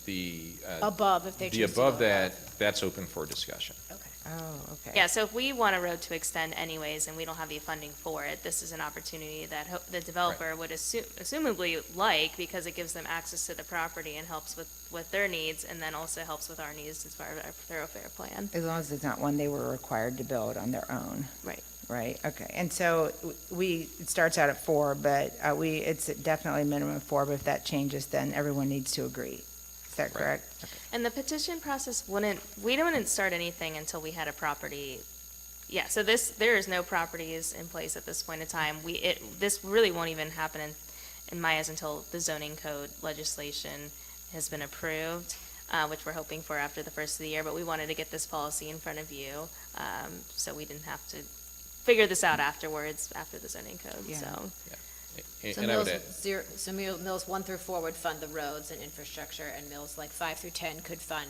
Above, if they the choose to go above above. that's open for discussion. Okay. Oh, okay. Yeah, so if we want a road to extend anyways, and we don't have the funding for it, this is an opportunity that the developer would assumably like, because it gives them access to the property and helps with their needs, and then also helps with our needs as part of our thoroughfare plan. As long as it's not one they were required to build on their own. Right. Right, okay. And so it starts out at 4, but it's definitely a minimum of 4, but if that changes, then everyone needs to agree. Is that correct? And the petition process we wouldn't start anything until we had a property. Yeah, so there is no properties in place at this point in time. This really won't even happen in my eyes until the zoning code legislation has been approved, which we're hoping for after the first of the year, but we wanted to get this policy in front of you, so we didn't have to figure this out afterwards, after the zoning code, Yeah. so. So And I would mills, add, mills 1 through 4 would fund the roads and infrastructure, and mills like 5 through 10 could fund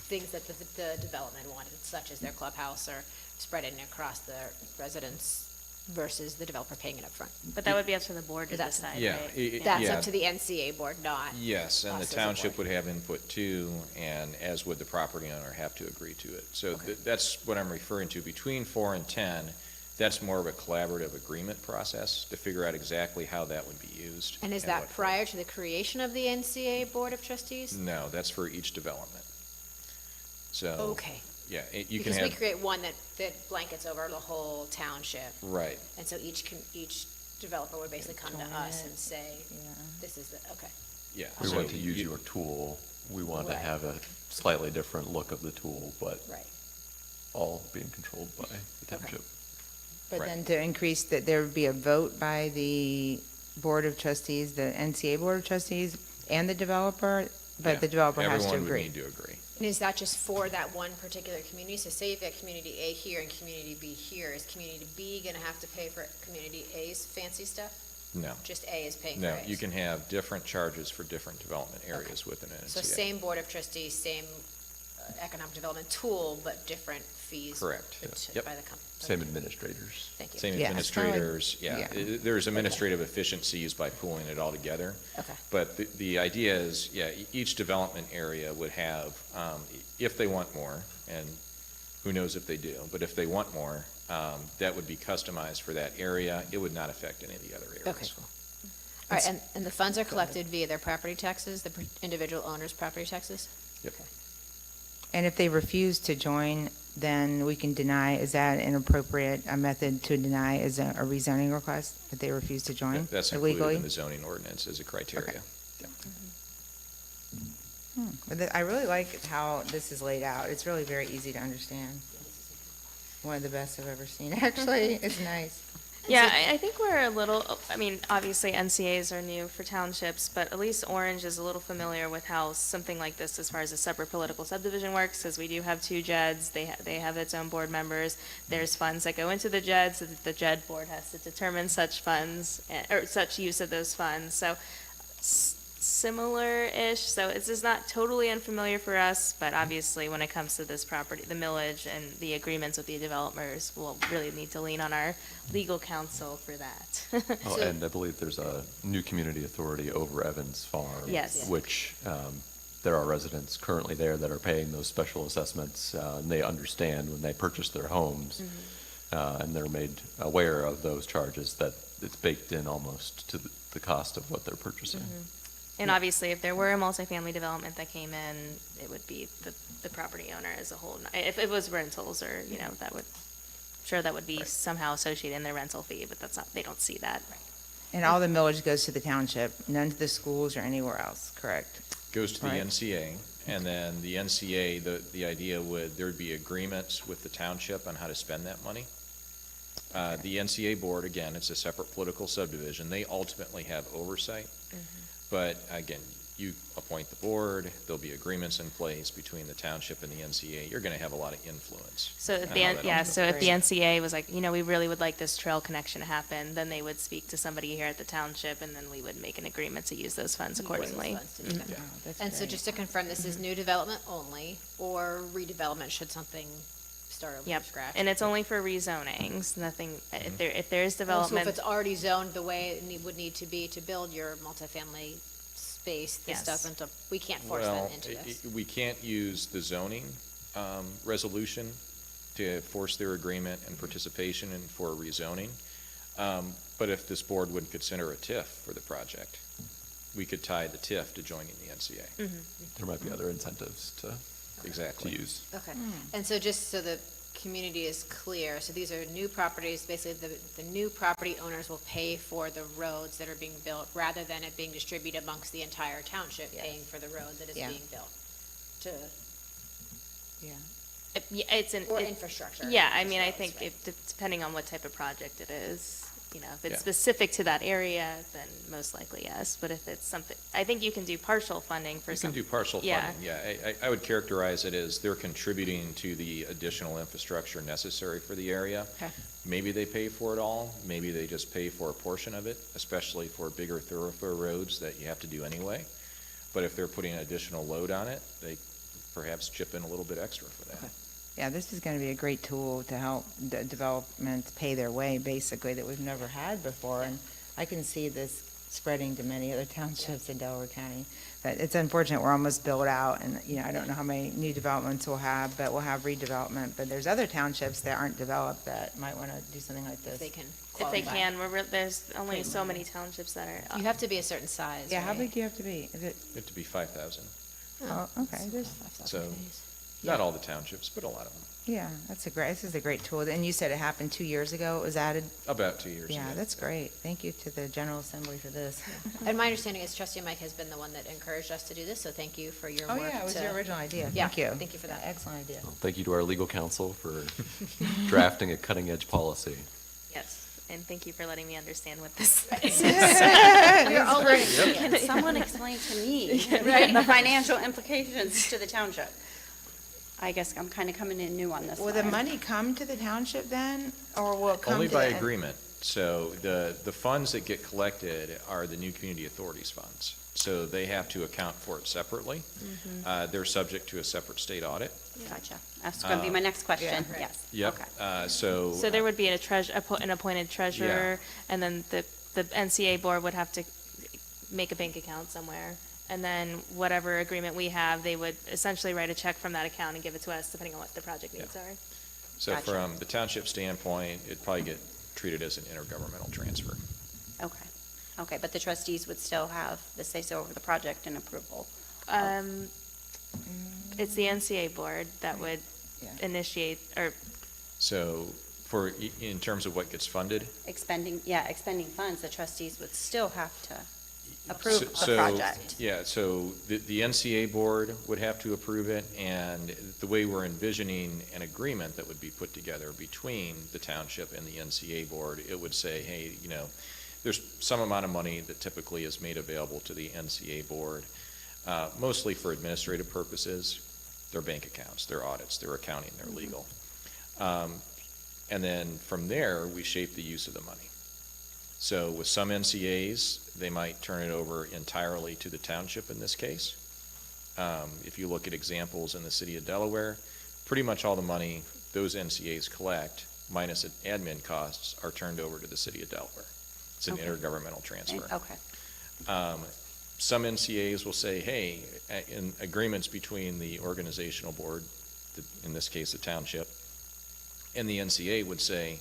things that the development wanted, such as their clubhouse or spreading it across the residents versus the developer paying it up front. But that would be up to the board to That's- decide, yeah, right? That's yeah. up to the NCA board, not. Yes, and us the as a township board. would have input too, and as would the property owner have to agree to it. So that's what I'm referring to. Between 4 and 10, that's more of a collaborative agreement process to figure out exactly how that would be used. And is what that for. prior to the creation of the NCA Board of Trustees? No, that's for each development. So, Okay. yeah, you can Because we have, create one that blankets over the whole township, right, and so each developer would basically come to us and say, this is the, okay. yeah. We so want to use you- your tool. We want to Right. have a slightly different look of the tool, but Right. all being controlled by the township. But Right. then to increase that, there would be a vote by the Board of Trustees, the NCA Board of Trustees, and the developer, yeah, but the developer has to Everyone would agree. need to agree. And is that just for that one particular community? So say you've got community A here and community B here, is community B gonna have to pay for community A's fancy stuff? No. Just A is paying for No, A's? you can have different charges for different development areas within an So NCA. same board of trustees, same economic development tool, but different fees? Correct. Yep. By the company? Same administrators. Thank you. Same Yeah, it's kinda like- administrators, yeah. yeah. There's administrative efficiencies by pooling it all together. Okay. But the idea is, yeah, each development area would have, if they want more, and who knows if they do, but if they want more, that would be customized for that area. It would not affect any of the other areas. Okay, cool. All right, and the funds are collected via their property taxes, the individual owners' property taxes? Yep. Okay. And if they refuse to join, then we can deny, is that an appropriate method to deny as a rezoning request, if they refuse to join That's included illegally? in the zoning ordinance as a criteria. Yeah. But I really like how this is laid out. It's really very easy to understand. One of the best I've ever seen, actually. It's nice. Yeah, I think we're a little, I mean, obviously NCAs are new for townships, but at least Orange is a little familiar with how something like this, as far as a separate political subdivision works, because we do have two JEDs, they have its own board members. There's funds that go into the JED, so that the JED board has to determine such funds, or such use of those funds. So similar-ish, so it's just not totally unfamiliar for us, but obviously when it comes to this property, the millage and the agreements with the developers, we'll really need to lean on our legal counsel for that. Oh, and I believe there's a new community authority over Evans Farm. Yes. Which, there are residents currently there that are paying those special assessments, and they understand when they purchase their homes, and they're made aware of those charges, that it's baked in almost to the cost of what they're purchasing. And obviously, if there were a multifamily development that came in, it would be the property owner as a whole. If it was rentals or, that would, sure, that would be somehow associated in their rental fee, but that's not, they don't see that. And all the millage goes to the township, none to the schools or anywhere else, correct? Goes to the Right. NCA, and then the NCA, the idea there would be agreements with the township on how to spend that money. The NCA board, again, it's a separate political subdivision. They ultimately have oversight. But again, you appoint the board, there'll be agreements in place between the township and the NCA. You're going to have a lot of influence. So if on the, how that yeah, ultimately so if the works. NCA was like, we really would like this trail connection to happen, then they would speak to somebody here at the township, and then we would make an agreement to use those funds accordingly. Oh, that's And so great. just to confirm, this is new development only, or redevelopment should something start over Yep, from scratch? and it's only for rezonings, nothing, if there is Oh, So if development, it's already zoned the way it would need to be to build your multifamily space, this Yes. doesn't, we can't force them Well, into this? we can't use the zoning resolution to force their agreement and participation in for rezoning. But if this board would consider a TIF for the project, we could tie the TIF to joining the NCA. There might be other incentives to Exactly. use. Okay, and so just so the community is clear, so these are new properties, basically the new property owners will pay for the roads that are being built, rather than it being distributed amongst the entire township, paying for the road that is Yeah. being built. To, yeah, it's an. or it- infrastructure. Yeah, I mean, I roads, think right? depending on what type of project it is, if Yeah. it's specific to that area, then most likely yes. But if it's something, I think you can do partial funding for You some. can do partial Yeah. funding, yeah. I would characterize it as they're contributing to the additional infrastructure necessary for the area. Okay. Maybe they pay for it all, maybe they just pay for a portion of it, especially for bigger thoroughfare roads that you have to do anyway. But if they're putting additional load on it, they perhaps chip in a little bit extra for that. Yeah, this is going to be a great tool to help the developments pay their way, basically, that we've never had before. And I can see this spreading to many other townships in Delaware County. But it's unfortunate, we're almost built out, and, I don't know how many new developments we'll have, but we'll have redevelopment. But there's other townships that aren't developed that might want to do something like this. If they can If qualify. they can, there's only so many townships that are. You have to be a certain size, Yeah, how right? big do you have to be? Is it, It to be 5,000. oh, okay, there's, So, not all the townships, but a lot of them. yeah, this is a great tool. And you said it happened 2 years ago, it was added? About 2 years ago. Yeah, that's great. Thank you to the General Assembly for this. And my understanding is Trustee Mike has been the one that encouraged us to do this, so thank you for your Oh, work. yeah, it was to- your original idea. Yeah, Thank you. thank you for that. Excellent idea. Well, thank you to our legal counsel for drafting a cutting-edge policy. Yes, and thank you for letting me understand what this is. We're all learning. Can someone explain to me the financial implications to the township? I guess I'm kind of coming in new on this Will one. the money come to the township then, or will it come Only to by the- agreement. So the funds that get collected are the new community authorities funds. So they have to account for it separately. They're subject to a separate state audit. Gotcha. That's going to be my next question. yeah. Yes. Yep. Okay. So. So there would be an appointed treasurer, and then the NCA board would have to make a bank account somewhere. And then whatever agreement we have, they would essentially write a check from that account and give it to us, depending on what the project needs are. So Gotcha. from the township standpoint, it'd probably get treated as an intergovernmental transfer. Okay. Okay, but the trustees would still have the say-so over the project and approval. It's the NCA board that would Yeah. initiate, or, So in terms of what gets funded, Expending funds, the trustees would still have to approve the So- project. Yeah, so the NCA board would have to approve it, and the way we're envisioning an agreement that would be put together between the township and the NCA board, it would say, hey, there's some amount of money that typically is made available to the NCA board, mostly for administrative purposes, their bank accounts, their audits, their accounting, their legal. And then from there, we shape the use of the money. So with some NCAs, they might turn it over entirely to the township in this case. If you look at examples in the city of Delaware, pretty much all the money those NCAs collect, minus admin costs, are turned over to the city of Delaware. It's an Okay. intergovernmental transfer. Okay. Some NCAs will say, hey, in agreements between the organizational board, in this case the township, and the NCA would say,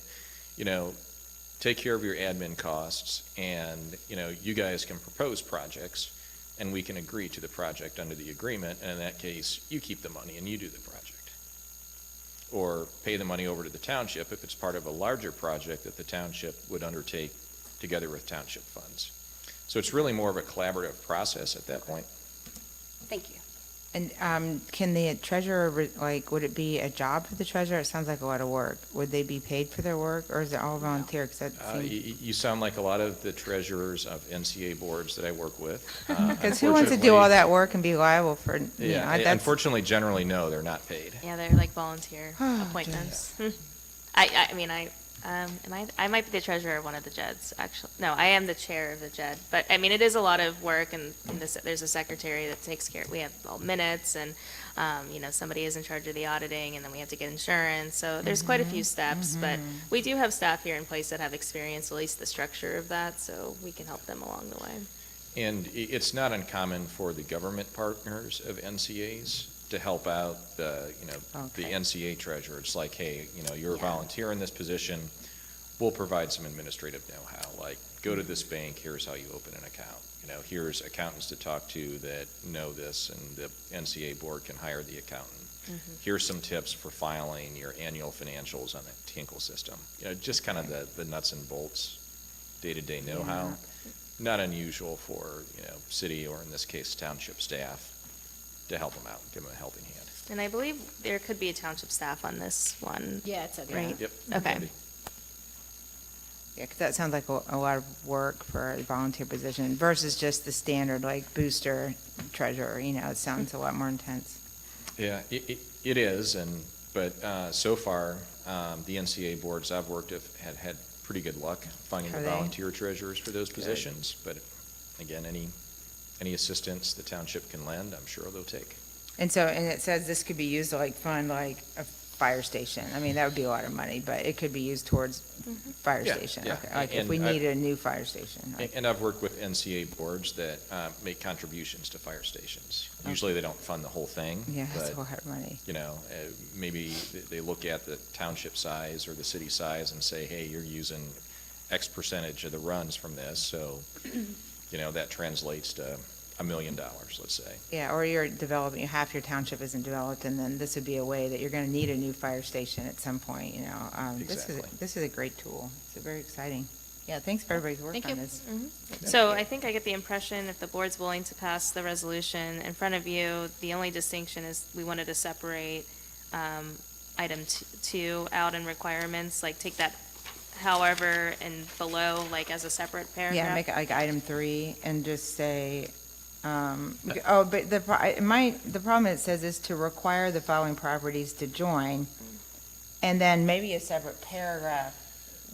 take care of your admin costs, and, you guys can propose projects, and we can agree to the project under the agreement, and in that case, you keep the money and you do the project. Or pay the money over to the township if it's part of a larger project that the township would undertake together with township funds. So it's really more of a collaborative process at that point. Thank you. And can the treasurer, would it be a job for the treasurer? It sounds like a lot of work. Would they be paid for their work, or is it all volunteer? 'Cause that seems- You sound like a lot of the treasurers of NCA boards that I work with. Because who wants to do all that work and be liable for, Yeah, that's, unfortunately, generally, no, they're not paid. yeah, they're like volunteer Oh, appointments. I might be the treasurer of one of the JEDs, actually. No, I am the chair of the JED, but, it is a lot of work, and there's a secretary that takes care, we have all minutes, and, somebody is in charge of the auditing, and then we have to get insurance, so there's quite a few steps, but we do have staff here in place that have experience, at least the structure of that, so we can help them along the way. And it's not uncommon for the government partners of NCAs to help out the Okay. NCA treasurer. It's like, hey, you're a Yeah. volunteer in this position, we'll provide some administrative know-how, like, go to this bank, here's how you open an account. Here's accountants to talk to that know this, and the NCA board can hire the accountant. Here's some tips for filing your annual financials on the Tinkle system. Just kind of the nuts and bolts, day-to-day know-how. Not unusual for, city, or in this case, township staff to help them out, give them a helping hand. And I believe there could be a township staff on this one. Yeah, it said that. Right. Yep. Okay. Yeah, 'cause that sounds like a lot of work for a volunteer position versus just the standard, booster treasurer, it sounds a lot more intense. Yeah, it is, but so far, the NCA boards I've worked with had had pretty good luck finding the Are they? volunteer treasurers for those positions. But again, any assistance the township can lend, I'm sure they'll take. And it says this could be used to fund a fire station. That would be a lot of money, but it could be used towards fire Yeah, station. yeah. Okay. If we And I- needed a new fire station. And I've worked with NCA boards that make contributions to fire stations. Usually they don't fund the whole thing. Yeah, that's but a lot of money. maybe they look at the township size or the city size and say, hey, you're using X percentage of the runs from this, so, that translates to $1 million, let's say. Yeah, or you're developing, half your township isn't developed, and then this would be a way that you're going to need a new fire station at some point, Exactly. This is a great tool. It's very exciting. Yeah, thanks for everybody's work Thank on you. this. So I think I get the impression if the board's willing to pass the resolution in front of you, the only distinction is we wanted to separate item 2 out in requirements, take that however and below, as a separate paragraph. Yeah, make it like item 3 and just say, But the problem it says is to require the following properties to join, and then maybe a separate paragraph,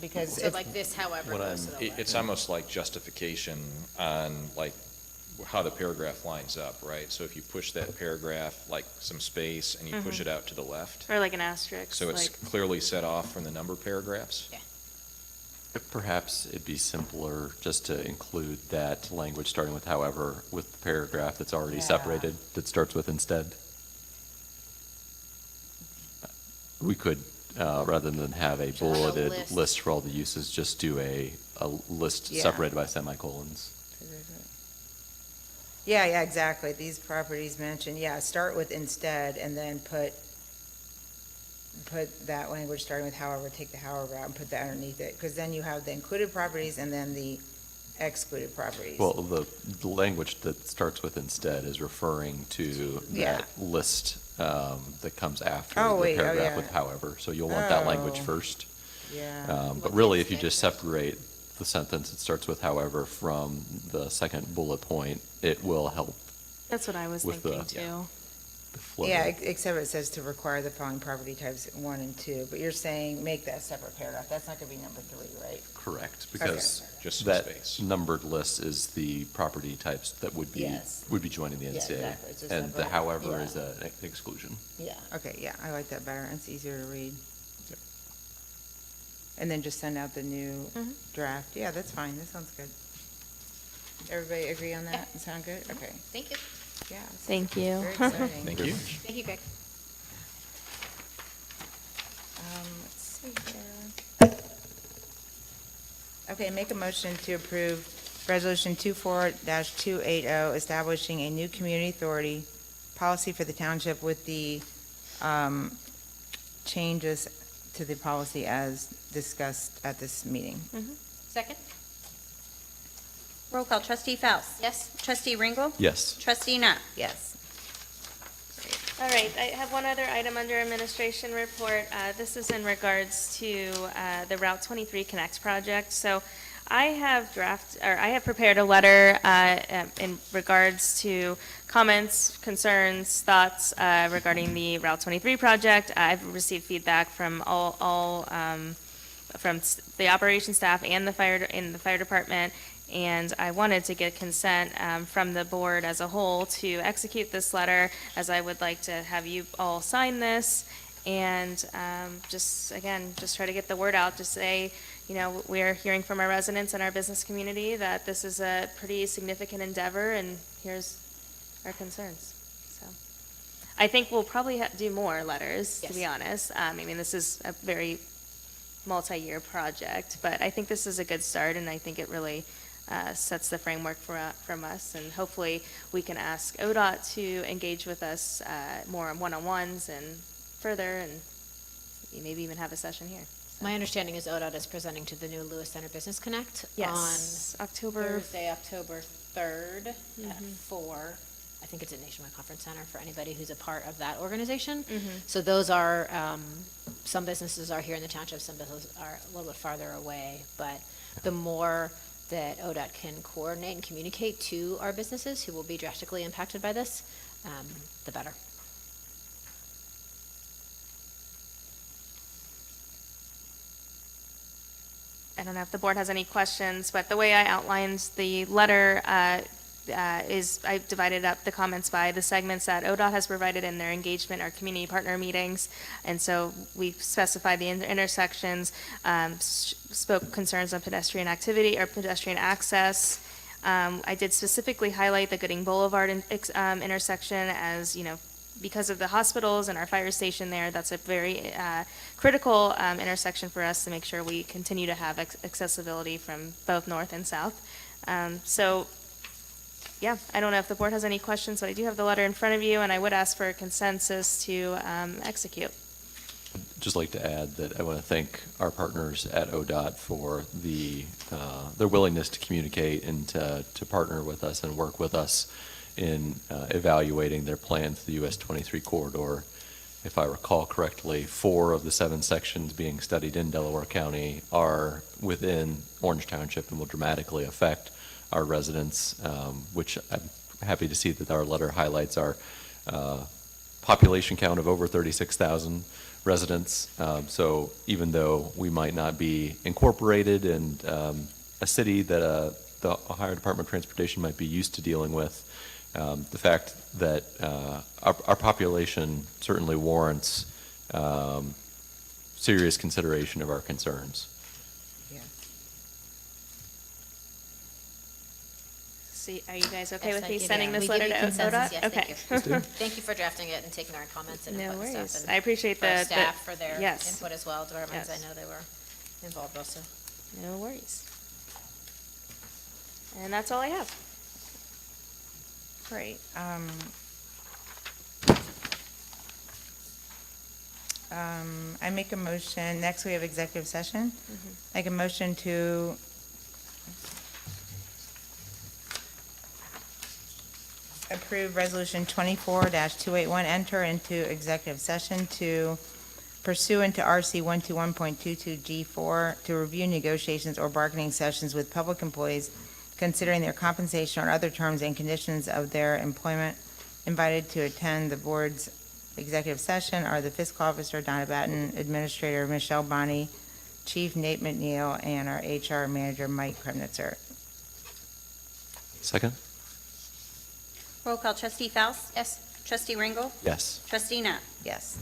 because So if, like this, however, What goes to the left. It's almost like justification on like how the paragraph lines up, right? So if you push that paragraph like some space and you push it out to the left, Or like an asterisk, so it's like, clearly set off from the number paragraphs. Perhaps it'd be simpler just to include that language starting with however, with the paragraph that's already Yeah. separated, that starts with instead. We could, rather than have a Just have a bulleted list. list for all the uses, just do a list Yeah. separated by semicolons. yeah, exactly, these properties mentioned, start with instead, and then put that language starting with however, take the however out and put that underneath it, because then you have the included properties and then the excluded properties. Well, the language that starts with instead is referring to Yeah. that list that comes after Oh, the wait, paragraph yeah. with however. So you'll want that language Oh. first. Yeah, But really, if you just separate the sentence that starts with however from the second bullet point, it will help that's what I was with thinking the- too. the flow. yeah, except it says to require the following property types 1 and 2, but you're saying make that separate paragraph, that's not gonna be number 3, right? Correct, because Just some that space. numbered list is the property types that would be, Yes. would be joining the Yeah, NCA. exactly. It's a And the separate- however yeah. is an exclusion. Yeah, okay, yeah, I like that better, it's easier to read. And then just send out the new draft, yeah, that's fine, that sounds good. Everybody agree on that, and sound good, okay, Thank you. yeah. this is Thank you. Very exciting. Thank you. Thank you, Greg. Let's see here. Okay, make a motion to approve Resolution 24-280, establishing a new community authority policy for the township with the changes to the policy as discussed at this meeting. Second? Roll call, trustee Faust. Yes? Trustee Ringle. Yes. Trustee Knott. Yes. All right, I have one other item under administration report. This is in regards to the Route 23 Connect project. So I have prepared a letter in regards to comments, concerns, thoughts regarding the Route 23 project. I've received feedback from all from the operations staff and the fire department. And I wanted to get consent from the board as a whole to execute this letter, as I would like to have you all sign this. And just try to get the word out, to say, we're hearing from our residents and our business community that this is a pretty significant endeavor, and here's our concerns. So I think we'll probably do more letters, to be honest. This is a very multi-year project, but I think this is a good start, and I think it really sets the framework from us, and hopefully we can ask ODOT to engage with us more on one-on-ones and further, and maybe even have a session here. My understanding is ODOT is presenting to the new Lewis Center Business Connect Yes, on October. Thursday, October 3rd at 4. I think it's at Nationwide Conference Center for anybody who's a part of that organization. So those are, some businesses are here in the township, some businesses are a little bit farther away, but the more that ODOT can coordinate and communicate to our businesses who will be drastically impacted by this, the better. I don't know if the board has any questions, but the way I outlined the letter is I've divided up the comments by the segments that ODOT has provided in their engagement or community partner meetings. And so we specified the intersections, spoke concerns on pedestrian activity or pedestrian access. I did specifically highlight the Gooding Boulevard intersection as, because of the hospitals and our fire station there, that's a very critical intersection for us to make sure we continue to have accessibility from both north and south. Yeah, I don't know if the board has any questions, but I do have the letter in front of you, and I would ask for a consensus to execute. I'd just like to add that I want to thank our partners at ODOT for their willingness to communicate and to partner with us and work with us in evaluating their plan for the US 23 corridor. If I recall correctly, 4 of the 7 sections being studied in Delaware County are within Orange Township and will dramatically affect our residents, which I'm happy to see that our letter highlights our population count of over 36,000 residents. So even though we might not be incorporated and a city that the Ohio Department of Transportation might be used to dealing with, the fact that our population certainly warrants serious consideration of our concerns. Yeah. See, are you guys okay Yes, with thank me you. sending Yeah. this We give letter you to consensus, ODOT? yes, Okay. thank you. Thank you for drafting it and taking our comments and No input and worries. stuff. I appreciate for our the staff for their yes. input as well, departments, I Yes. know they were involved also. No worries. And that's all I have. Great. I make a motion, next we have executive session. Make a motion to approve resolution 24-281, enter into executive session to pursuant to RC 121.22G4 to review negotiations or bargaining sessions with public employees considering their compensation or other terms and conditions of their employment. Invited to attend the board's executive session are the fiscal officer, Donna Batten, administrator, Michelle Bonney, chief Nate McNeil, and our HR manager, Mike Kremnitzer. Second? Roll call, trustee Faust? Yes. Trustee Ringle? Yes. Trustee Net? Yes.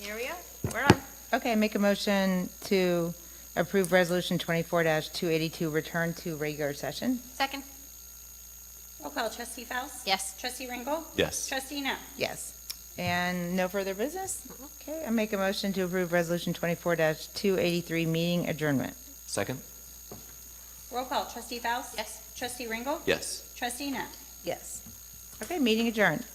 Here we are. We're on. Okay, make a motion to approve Resolution 24-282, return to regular session. Second. Roll call, trustee Faust? Yes. Trustee Ringle? Yes. Trustee Net? Yes. And no further business? Okay, I make a motion to approve Resolution 24-283, meeting adjournment. Second? Roll call, trustee Faust? Yes. Trustee Ringle? Yes. Trustee Net? Yes. Okay, meeting adjourned.